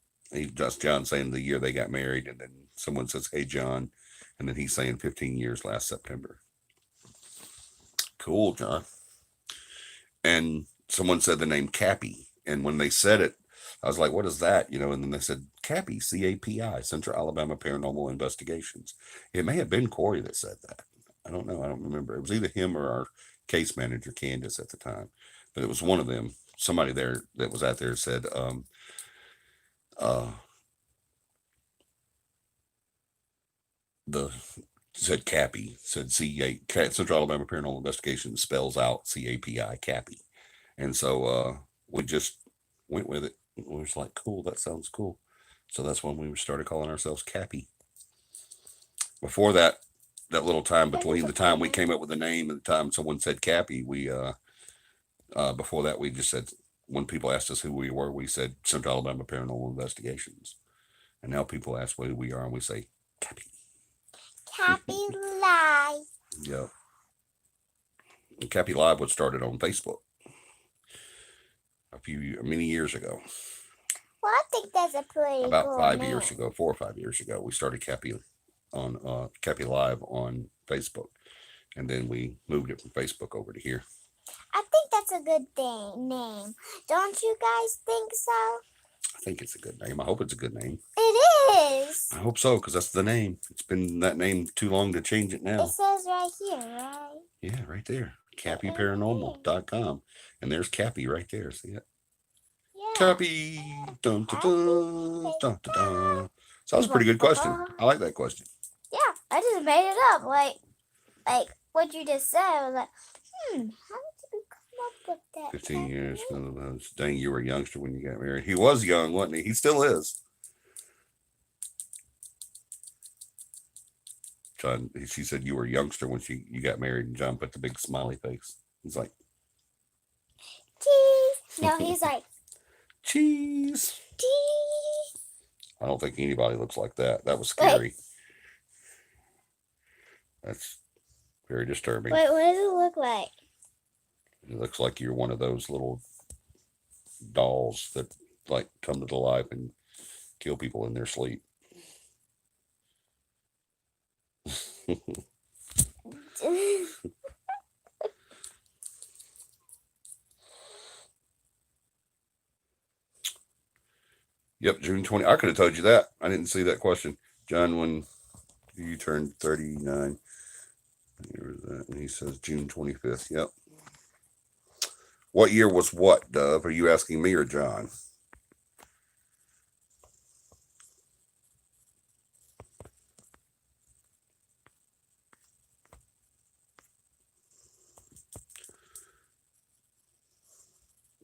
That's John saying the year they got married, and then someone says, hey, John, and then he's saying 15 years last September. Cool, John. And someone said the name Cappy, and when they said it, I was like, what is that? And then they said CAPI, CAPI, Central Alabama Paranormal Investigations. It may have been Corey that said that. I don't know. I don't remember. It was either him or our case manager, Candace, at the time. But it was one of them. Somebody there that was out there said, uh, the said CAPI, said Central Alabama Paranormal Investigation spells out CAPI, CAPI. And so we just went with it. We were just like, cool, that sounds cool. So that's when we started calling ourselves CAPI. Before that little time between the time we came up with the name and the time someone said CAPI, we before that we just said, when people asked us who we were, we said Central Alabama Paranormal Investigations. And now people ask who we are and we say CAPI. CAPI Live. Yeah. And CAPI Live was started on Facebook many years ago. Well, I think that's a pretty About cool 5 name. years ago, 4 or 5 years ago, we started CAPI on CAPI Live on Facebook, and then we moved it from Facebook over to here. I think that's a good name. Don't you guys think so? I think it's a good name. I hope it's a good name. It is. I hope so, because that's the name. It's been that name too long to change it now. It says right here, right? Yeah, right there. CAPIParanormal.com. And there's CAPI right there. See it? Yeah. CAPI. Dun, dun, dun, dun, dun, dun. So that was a pretty good question. I like that question. Yeah, I just made it up. Like what you just said. I was like, how did you come up with that? 15 years. Dang, you were a youngster when you got married. He was young, wasn't he? He still is. John, she said you were a youngster when you got married, and John put the big smiley face. He's like, cheese. No, he's like, cheese. Cheese. I don't think anybody looks like that. That was scary. That's very disturbing. Wait, what does it look like? It looks like you're one of those little dolls that like come to life and kill people in their sleep. Yep, June 20. I could have told you that. I didn't see that question. John, when you turned 39, here's that. And he says June 25th. Yep. What year was what, Dove? Are you asking me or John?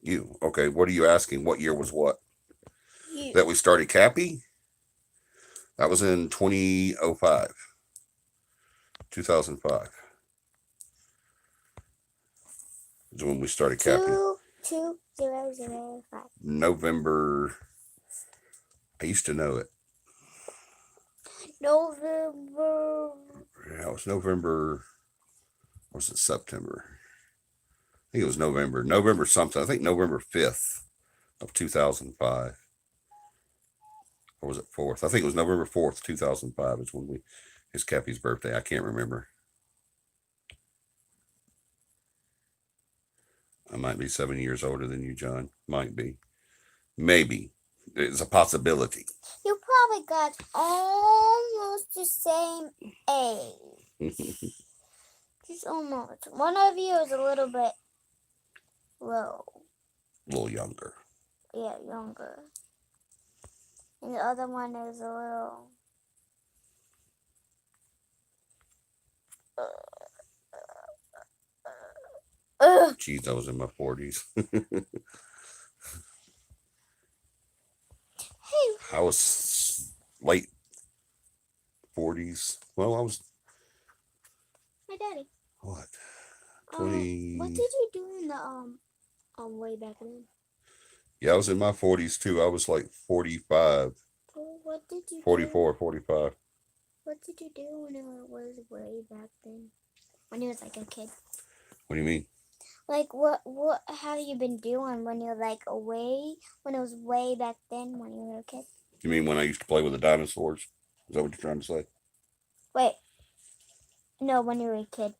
You. Okay, what are you asking? What year was what? You. That we started CAPI? That was in 2005. 2005. Is when we started CAPI. 2005. November. I used to know it. November. Yeah, it was November. Or was it September? I think it was November. November something. I think November 5th of 2005. Or was it 4th? I think it was November 4th, 2005 is when his CAPI's birthday. I can't remember. I might be 7 years older than you, John. Might be. Maybe. It's a possibility. You probably got almost the same age. Just almost. One of you is a little bit low. A little younger. Yeah, younger. And the other one is a little... Geez, I was in my 40s. I was late 40s. Well, I was... My daddy. What? 20... what did you do in the way back then? Yeah, I was in my 40s too. I was like 45. What did you 44, 45. What did you do when it was way back then? When you was like a kid? What do you mean? Like what have you been doing when you're like away, when it was way back then when you were a kid? You mean when I used to play with the dinosaurs? Is that what you're trying to say? Wait. No, when you were a kid.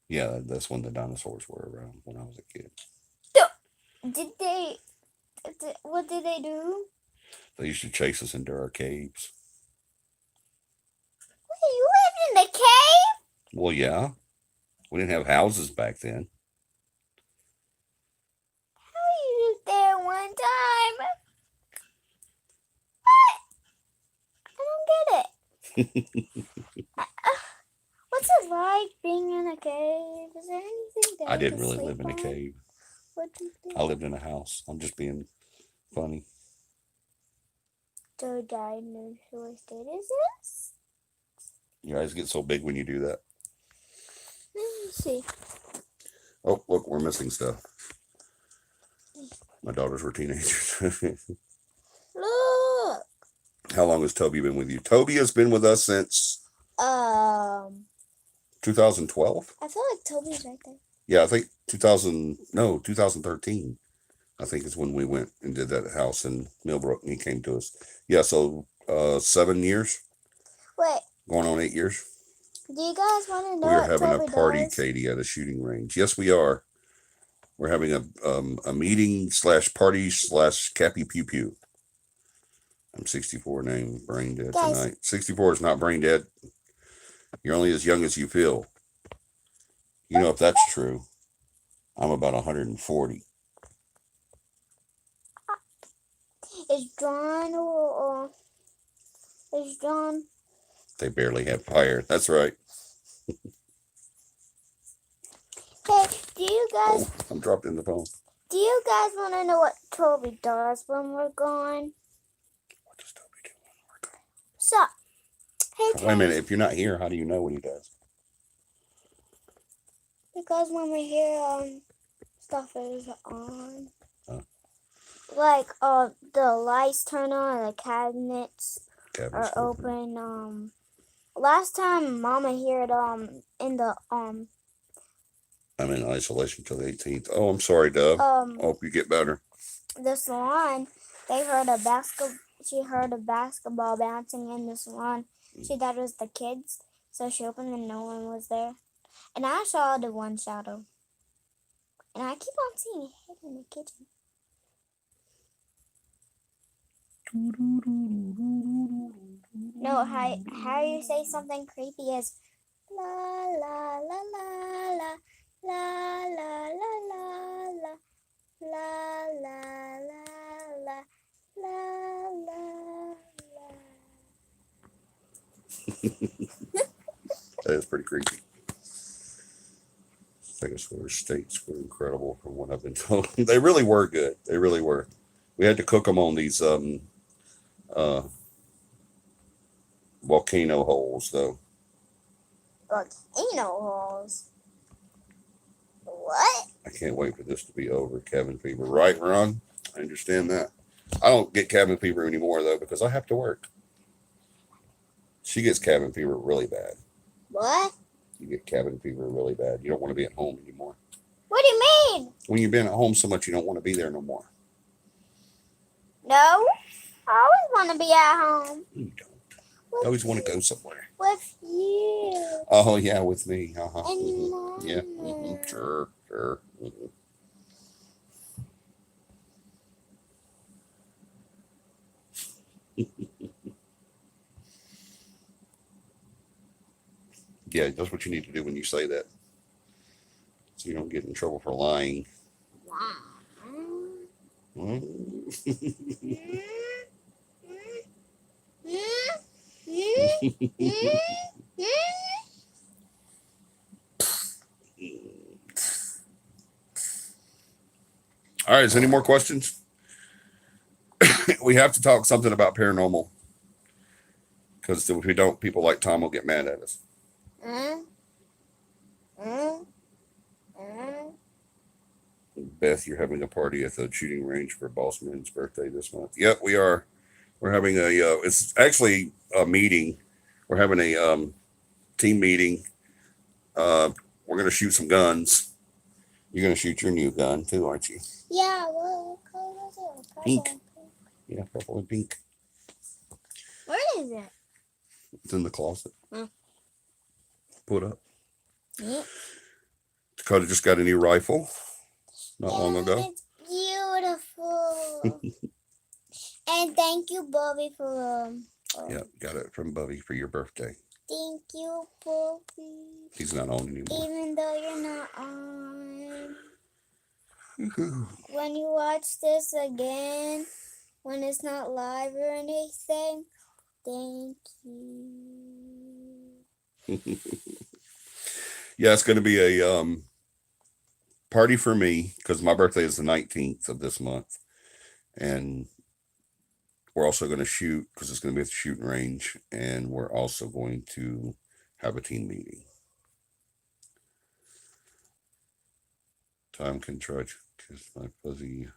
Yeah, that's when the dinosaurs were around, when I was a kid. Did they What did they do? They used to chase us into our caves. Wait, you lived in the cave? Well, yeah. We didn't have houses back then. How you lived there one time? I don't get it. What's it like being in a cave? Is there anything there I didn't to really sleep live in a on? cave. What do you think? I lived in a house. I'm just being funny. So dinosaur state is this? Your eyes get so big when you do that. Let me see. Oh, look, we're missing stuff. My daughters were teenagers. Look. How long has Toby been with you? Toby has been with us since 2012. I feel like Toby's right there. Yeah, I think 2013. I think is when we went and did that house in Millbrook and he came to us. Yeah, so 7 years. Wait, Going on 8 years. do you guys want to know We are what having Toby a party, does? Katie, at a shooting range. Yes, we are. We're having a meeting / party / CAPI pew pew. I'm 64 name brain dead Guys. tonight. 64 is not brain dead. You're only as young as you feel. You know, if that's true, I'm about 140. Is John? They barely have fire. That's right. Hey, do you guys? Oh, I'm dropped in the phone. Do you guys want to know what Toby does when we're gone? What does Toby do when we're gone? So, hey, Wait a minute. If you're not here, how do you know what he does? Because when we're here, stuff is on. Huh? Like, the lights turn on, the cabinets are open. Last time Mama heard in the I'm in isolation till the 18th. Oh, I'm sorry, Dub. Hope you get better. The salon, she heard a basketball bouncing in the salon. She thought it was the kids, so she opened and no one was there. And I saw the one shadow. And I keep on seeing a head in the kitchen. No, how you say something creepy is la la la la la la la la la la la la la la la la. That is pretty creepy. Stegosaurus steaks were incredible from what I've been told. They really were good. They really were. We had to cook them on these volcano holes, though. Volcano holes? What? I can't wait for this to be over. Cabin fever, right, Ron? I understand that. I don't get cabin fever anymore though because I have to work. She gets cabin fever really bad. What? You get cabin fever really bad. You don't want to be at home anymore. What do you mean? When you've been at home so much, you don't want to be there no more. No, I always want to be at home. You don't. I always want to go somewhere. With you. Oh yeah, with me. Uh-huh. And Mm-hmm. Yeah. Mm-hmm. Sure. Mm-hmm. Yeah, that's what you need to do when you say that, so you don't get in trouble for lying. All right, is any more questions? We have to talk something about paranormal because if we don't, people like Tom will get mad at us. Beth, you're having a party at the shooting range for Bossman's birthday this month. Yep, we are. We're having it's actually a meeting. We're having a team meeting. We're going to shoot some guns. You're going to shoot your new gun too, aren't you? Yeah, what color is it? Pink. Yeah, purple and pink. Where is it? It's in the closet. Put up. Yep. Dakota just got a new rifle not long ago. It's beautiful. And thank you, Bobby, for Yeah, got it from Bubby for your birthday. Thank you, Bobby. He's not on anymore. Even though you're not on. When you watch this again, when it's not live or anything, thank you. Yeah, it's going to be a party for me because my birthday is the 19th of this month. And we're also going to shoot because it's going to be at the shooting range. And we're also going to have a team meeting. Time can try to kiss my fuzzy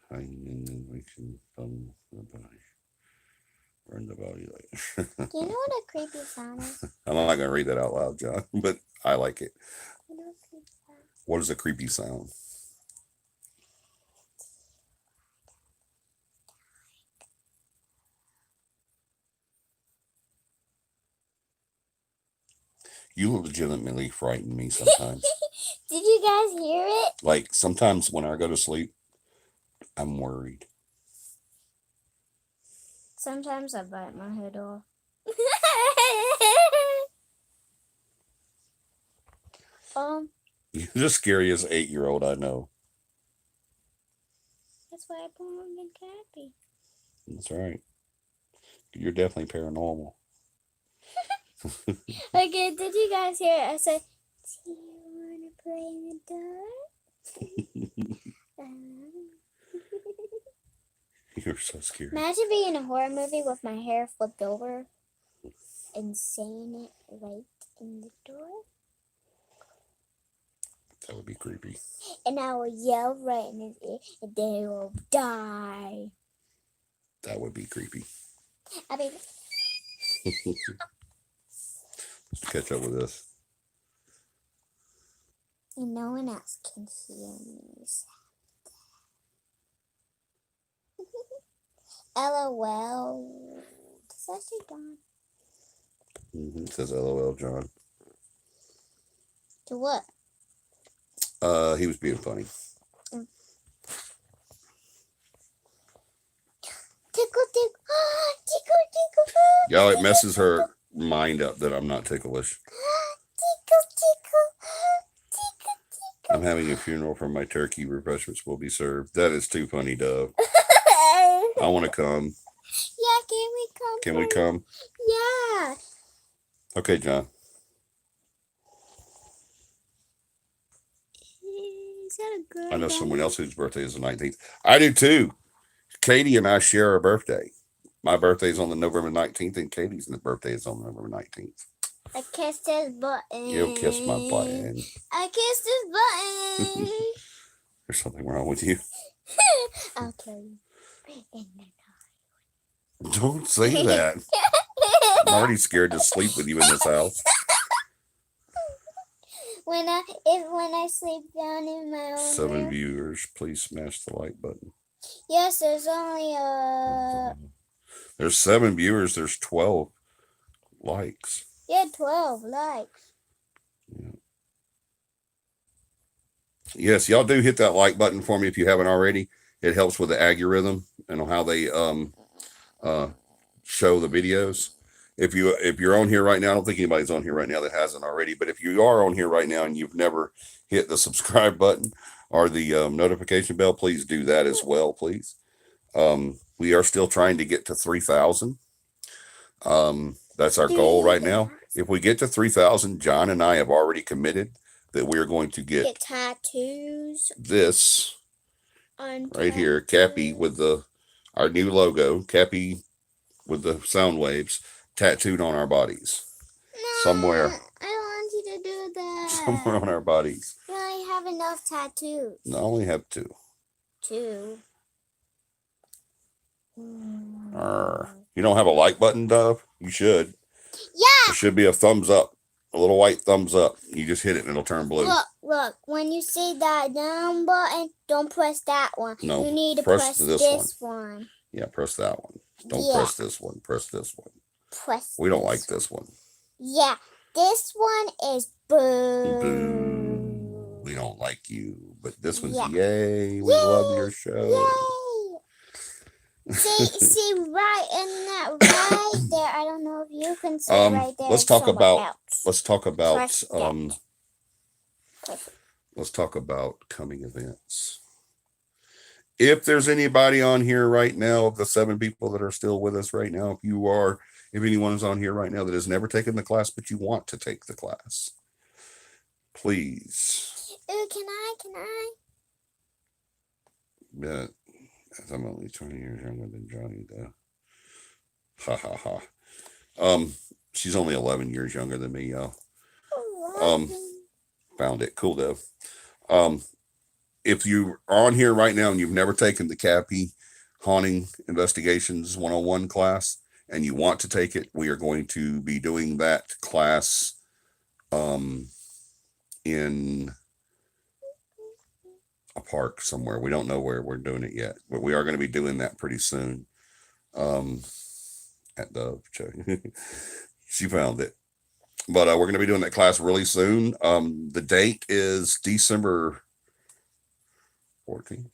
hanging and we can thumb the body. Run the body like. Do you know what a creepy sound is? I'm not going to read that out loud, John, but I like it. What is a creepy sound? You legitimately frighten me sometimes. Did you guys hear it? Like sometimes when I go to sleep, I'm worried. Sometimes I bite my head off. You're the scariest 8-year-old I know. That's why I belong in CAPI. That's right. You're definitely paranormal. Okay, did you guys hear it? I said, do you want to play in the dark? You're so scary. Imagine being in a horror movie with my hair flipped over and saying it right in the door. That would be creepy. And I will yell right in his ear and they will die. That would be creepy. I mean, Let's catch up with this. and no one else can hear me. LOL. Does that say Dawn? It says LOL, John. To what? He was being funny. Tickle, tickle. Tickle, tickle. Y'all, it messes her mind up that I'm not ticklish. Tickle, tickle. Tickle, tickle. I'm having a funeral for my turkey. Refreshments will be served. That is too funny, Dove. I want to come. Yeah, can we come? Can we come? Yeah. Okay, John. Is that a girl? I know someone else whose birthday is the 19th. I do too. Katie and I share a birthday. My birthday is on the November 19th, and Katie's birthday is on November 19th. I kissed his button. You'll kiss my button. I kissed his button. There's something wrong with you. I'll kill you. Don't say that. I'm already scared to sleep with you in this house. When I sleep down in my own 7 room. viewers, please smash the like button. Yes, there's only There's 7 viewers. There's 12 likes. 12 likes. Yeah. Yes, y'all do hit that like button for me if you haven't already. It helps with the algorithm and how they show the videos. If you're on here right now, I don't think anybody's on here right now that hasn't already. But if you are on here right now and you've never hit the subscribe button or the notification bell, please do that as well, please. We are still trying to get to 3,000. That's our goal right now. If we get to 3,000, John and I have already committed that we are going to get tattoos. This right here, CAPI with our new logo, CAPI with the sound waves tattooed on our bodies. No, Somewhere. I want you to do that. Somewhere on our bodies. You only have enough tattoos. No, I only have 2. 2. You don't have a like button, Dove? You should. Yeah. There should be a thumbs up. A little white thumbs up. You just hit it and it'll turn blue. Look. When you see that down button, don't press that one. No, you need to press this one. Yeah, press that one. Don't press this one. Press this one. We don't like this one. Yeah, this one is boo. We don't like you. But this one's Yeah. yay. We love your show. Yay! See right in that right there. I don't know if you can see right there. Let's talk about Press let's talk about coming events. If there's anybody on here right now, of the 7 people that are still with us right now, if anyone is on here right now that has never taken the class, but you want to take the class, please. Can I? Yeah, I'm only 20 years younger than Johnny, though. Ha ha ha. She's only 11 years younger than me, y'all. Found it. Cool, though. If you are on here right now and you've never taken the CAPI Haunting Investigations 101 class and you want to take it, we are going to be doing that class in a park somewhere. We don't know where we're doing it yet, but we are going to be doing that pretty soon. At the she found it. But we're going to be doing that class really soon. The date is December 14th,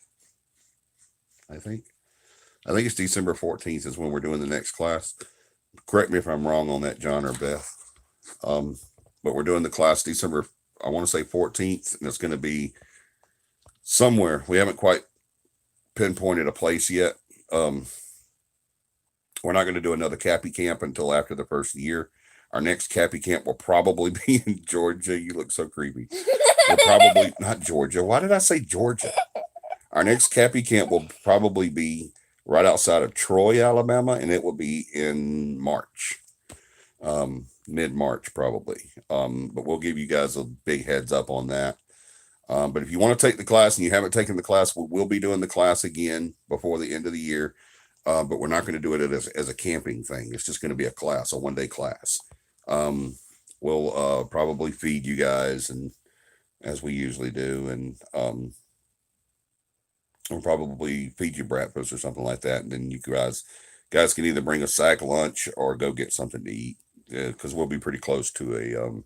I think it's December 14th is when we're doing the next class. Correct me if I'm wrong on that, John or Beth. But we're doing the class December, I want to say 14th, and it's going to be somewhere. We haven't quite pinpointed a place yet. We're not going to do another CAPI camp until after the first year. Our next CAPI camp will probably be in Georgia. You look so creepy. We'll probably not Georgia. Why did I say Georgia? Our next CAPI camp will probably be right outside of Troy, Alabama, and it will be in March, mid-March probably. But we'll give you guys a big heads up on that. But if you want to take the class and you haven't taken the class, we'll be doing the class again before the end of the year. But we're not going to do it as a camping thing. It's just going to be a class, a one-day class. We'll probably feed you guys, and as we usually do, and we'll probably feed you breakfast or something like that. And then you guys can either bring a sack lunch or go get something to eat, because we'll be pretty close to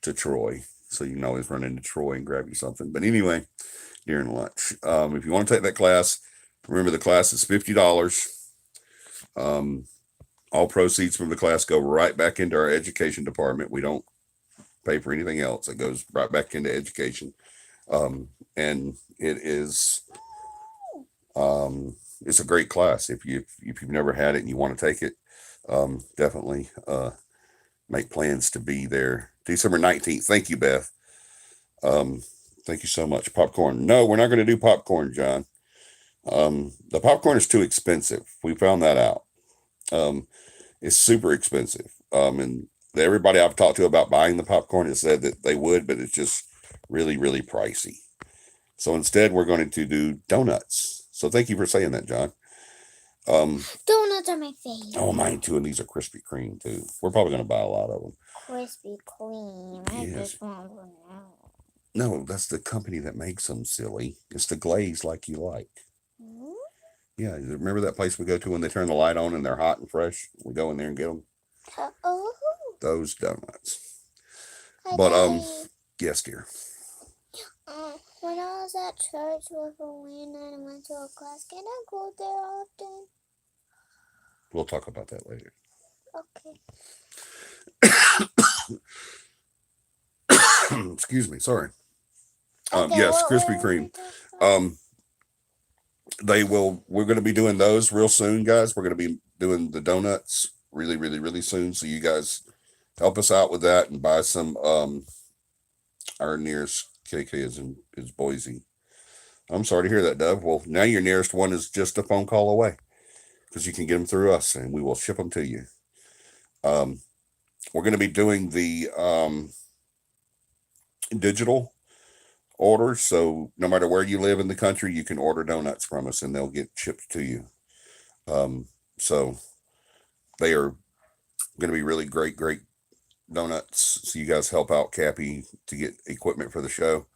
to Troy. So you can always run into Troy and grab you something. But anyway, during lunch, if you want to take that class, remember the class is $50. All proceeds from the class go right back into our education department. We don't pay for anything else. It goes right back into education. And it is, it's a great class. If you've never had it and you want to take it, definitely, make plans to be there December 19th. Thank you, Beth. Thank you so much. Popcorn. No, we're not going to do popcorn, John. The popcorn is too expensive. We found that out. It's super expensive. And everybody I've talked to about buying the popcorn has said that they would, but it's just really, really pricey. So instead, we're going to do donuts. So thank you for saying that, John. Donuts are my favorite. Oh, mine too. And these are Krispy Kreme too. We're probably going to buy a lot of them. Krispy Kreme. I just want one now. No, that's the company that makes them, silly. It's the glaze like you like. Hmm? Yeah, remember that place we go to when they turn the light on and they're hot and fresh? We go in there and get them. Oh. Those donuts. Hi, But Daddy. yes, dear. When I was at church with Alina and I went to a class, can I go there often? We'll talk about that later. Okay. Excuse me, sorry. Okay, yes, Krispy Kreme. We're going to be doing those real soon, guys. We're going to be doing the donuts really, really, really soon. So you guys help us out with that and buy some. Our nearest KK is Boise. I'm sorry to hear that, Dove. Well, now your nearest one is just a phone call away, because you can get them through us and we will ship them to you. We're going to be doing the digital orders, so no matter where you live in the country, you can order donuts from us and they'll get shipped to you. So they are going to be really great donuts. So you guys help out CAPI to get equipment for the show.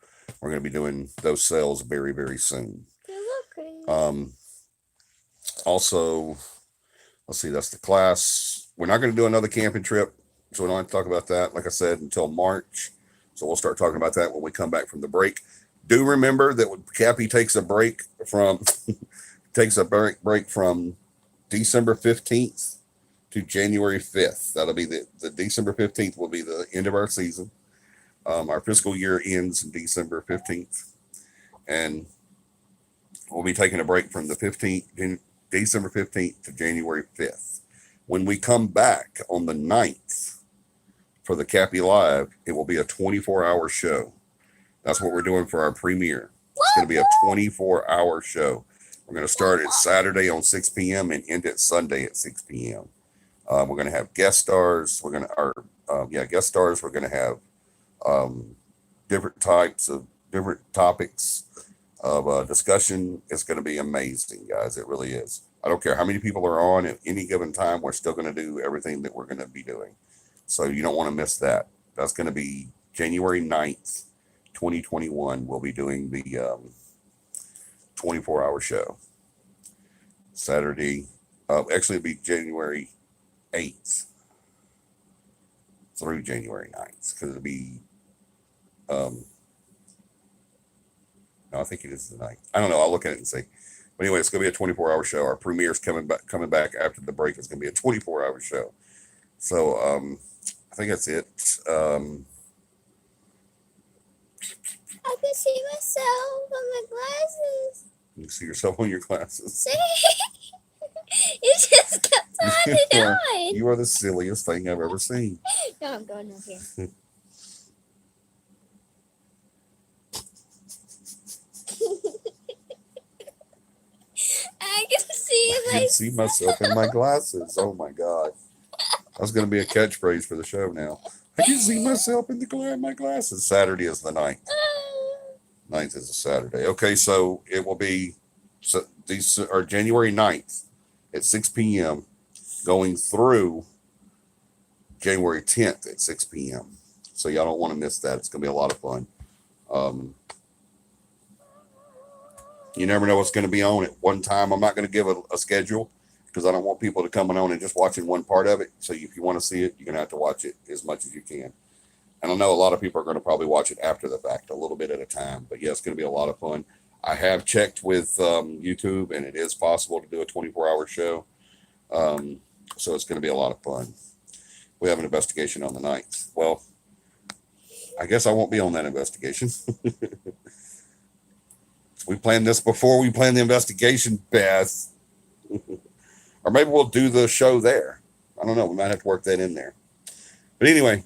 We're going to be doing those sales very, very soon. Also, let's see, that's the class. We're not going to do another camping trip, so we don't have to talk about that, like I said, until March. So we'll start talking about that when we come back from the break. Do remember that when CAPI takes a break from December 15th to January 5th. That'll be the December 15th will be the end of our season. Our fiscal year ends in December 15th, and we'll be taking a break from the December 15th to January 5th. When we come back on the 9th for the CAPI Live, it will be a 24-hour show. That's what we're doing for our premiere. It's going to be a 24-hour show. We're going to start at Saturday on 6 p.m. and end at Sunday at 6 p.m. We're going to have guest stars. We're going to have different topics of discussion. It's going to be amazing, guys. It really is. I don't care how many people are on at any given time. We're still going to do everything that we're going to be doing. So you don't want to miss that. That's going to be January 9th, 2021. We'll be doing the 24-hour show. Saturday, actually it'll be January 8th through January 9th, because it'll be, no, I think it is the 9th. I don't know. I'll look at it and see. But anyway, it's going to be a 24-hour show. Our premiere is coming back after the break. It's going to be a 24-hour show. So I think that's it. I can see myself on my glasses. You can see yourself on your glasses. See? It just kept on and on. You are the silliest thing I've ever seen. No, I'm going up here. I can see myself in my glasses. Oh my God. That's going to be a catchphrase for the show now. I can see myself in my glasses. Saturday is the 9th. 9th is a Saturday. Okay, so it will be January 9th at 6 p.m. going through January 10th at 6 p.m. So y'all don't want to miss that. It's going to be a lot of fun. You never know what's going to be on at one time. I'm not going to give a schedule because I don't want people to come on and just watching one part of it. So if you want to see it, you're going to have to watch it as much as you can. And I know a lot of people are going to probably watch it after the fact, a little bit at a time. But yeah, it's going to be a lot of fun. I have checked with YouTube, and it is possible to do a 24-hour show. So it's going to be a lot of fun. We have an investigation on the 9th. Well, I guess I won't be on that investigation. We planned this before we planned the investigation, Beth. Or maybe we'll do the show there. I don't know. We might have to work that in there. But anyway,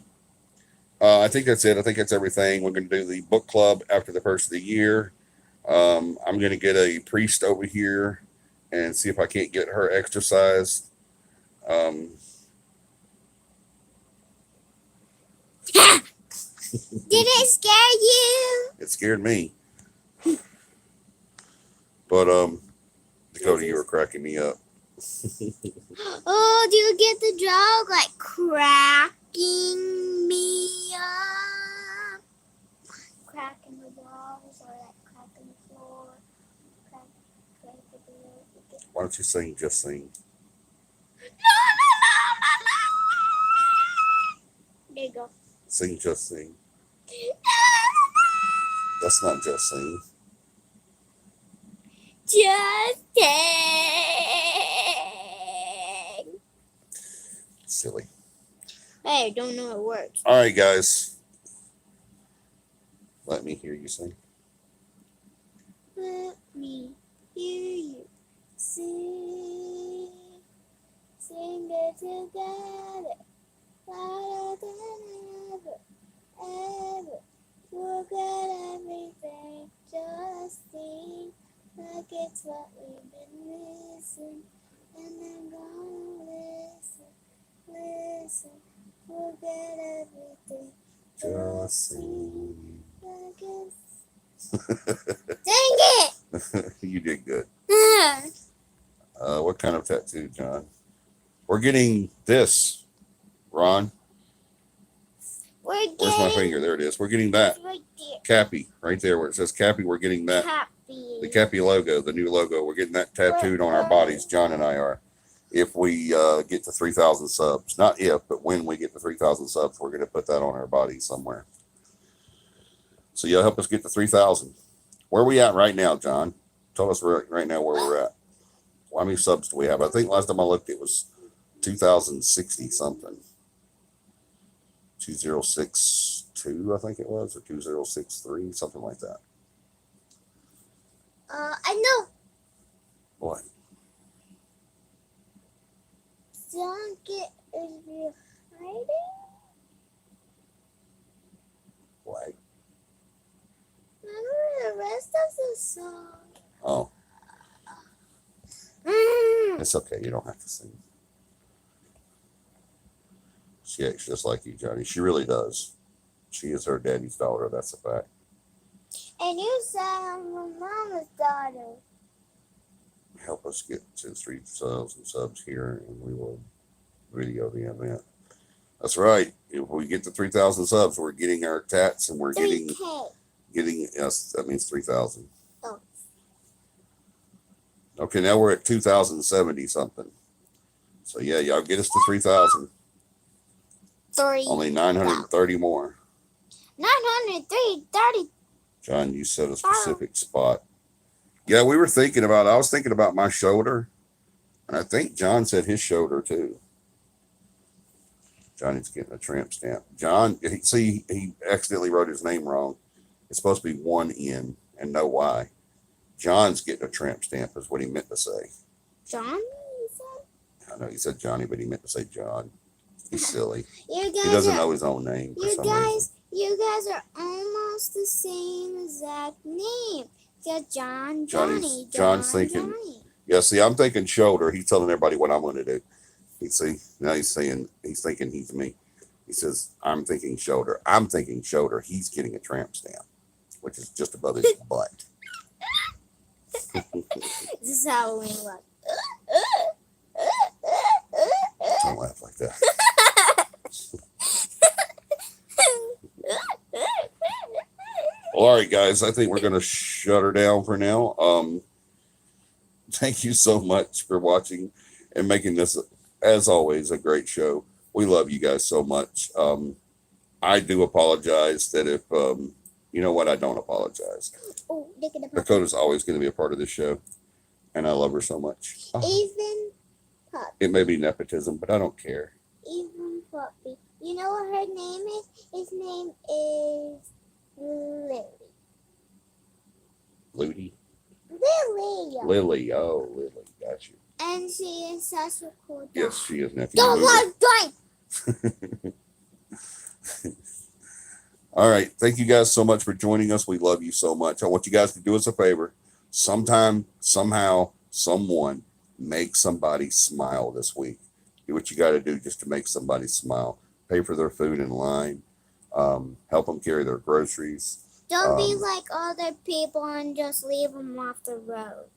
I think that's it. I think that's everything. We're going to do the book club after the first of the year. I'm going to get a priest over here and see if I can't get her exercised. Did it scare you? It scared me. But Dakota, you were cracking me up. Oh, do you get the joke? Like cracking me up? Cracking the walls or like cracking the floor? Why don't you sing? Just sing. There you go. Sing, just sing. That's not just sing. Just sing. Silly. Hey, I don't know it works. All right, guys. Let me hear you sing. Let me hear you sing. Sing it together. Louder than ever. Forget everything. Just sing. Like it's what we've been missing. And I'm gonna listen. Forget everything. Just sing. Like it's... Dang it! You did good. What kind of tattoo, John? We're getting this, Ron. Where's my finger? There it is. We're getting that. Right there. CAPI, right there where it says CAPI. We're getting that. CAPI. The CAPI logo, the new logo. We're getting that tattooed on our bodies. John and I are. If we get to 3,000 subs. Not if, but when we get to 3,000 subs, we're going to put that on our bodies somewhere. So you'll help us get to 3,000. Where are we at right now, John? Tell us right now where we're at. Well, how many subs do we have? I think last time I looked, it was 2,060 something. 2062, I think it was, or 2063, something like that. I know. What? Donkey is hiding. What? Remember the rest of the song? Oh, it's okay. You don't have to sing. She acts just like you, Johnny. She really does. She is her daddy's daughter. That's a fact. And you said I'm my mama's daughter. Help us get to 3,000 subs here, and we will video the event. That's right. If we get to 3,000 subs, we're getting our tats, and we're 3K. getting yes. That means 3,000. Oh. Okay, now we're at 2,070 something. So yeah, y'all get us to 3,000. 3. Only 930 more. 903, 30. John, you set a specific spot. Yeah, we were thinking about. I was thinking about my shoulder, and I think John said his shoulder too. Johnny's getting a tramp stamp. John, he accidentally wrote his name wrong. It's supposed to be one N and no Y. John's getting a tramp stamp is what he meant to say. John, you said? I know he said Johnny, but he meant to say John. He's silly. You guys He doesn't know his own name. You guys are almost the same exact name. Yeah, Johnny's thinking. Johnny. Yeah, see, I'm thinking shoulder. He's telling everybody what I'm going to do. Now he's thinking he's me. He says, I'm thinking shoulder. I'm thinking shoulder. He's getting a tramp stamp, which is just above his butt. This is Halloween look. Don't laugh like that. Well, all right, guys. I think we're going to shut her down for now. Thank you so much for watching and making this, as always, a great show. We love you guys so much. I do apologize that if, you know what, I don't apologize. Oh, Dakota's always going to be a part of this show, and I love her so much. Even Puppy. It may be nepotism, but I don't care. Even Puppy. You know what her name is? His name is Lily. Ludi? Lily. Oh, Lily. Got you. And she is such a cool dog. Yes, she is nephew. Don't like drink. All right. Thank you guys so much for joining us. We love you so much. I want you guys to do us a favor. Sometime, somehow, someone make somebody smile this week. Do what you got to do just to make somebody smile. Pay for their food in line. Help them carry their groceries. Don't be like other people and just leave them off the road.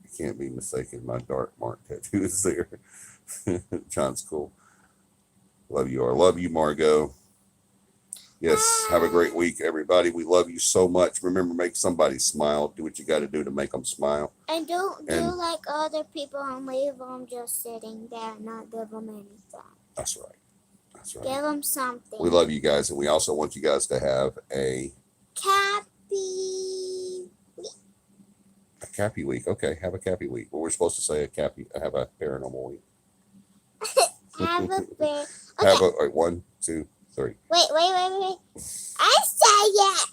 You can't be mistaken. My dark mark tattoo is there. John's cool. Love you, or love you, Margot. Yes, have a great week, everybody. We love you so much. Remember, make somebody smile. Do what you got to do to make them smile. And don't do like other people and leave them just sitting there and not give them anything. That's right. That's right. Give them something. We love you guys, and we also want you guys to have a CAPI week. A CAPI week. Okay, have a CAPI week. Well, we're supposed to say have a paranormal week. Have a bear. Okay. Have a 1, 2, 3. Wait. I say it.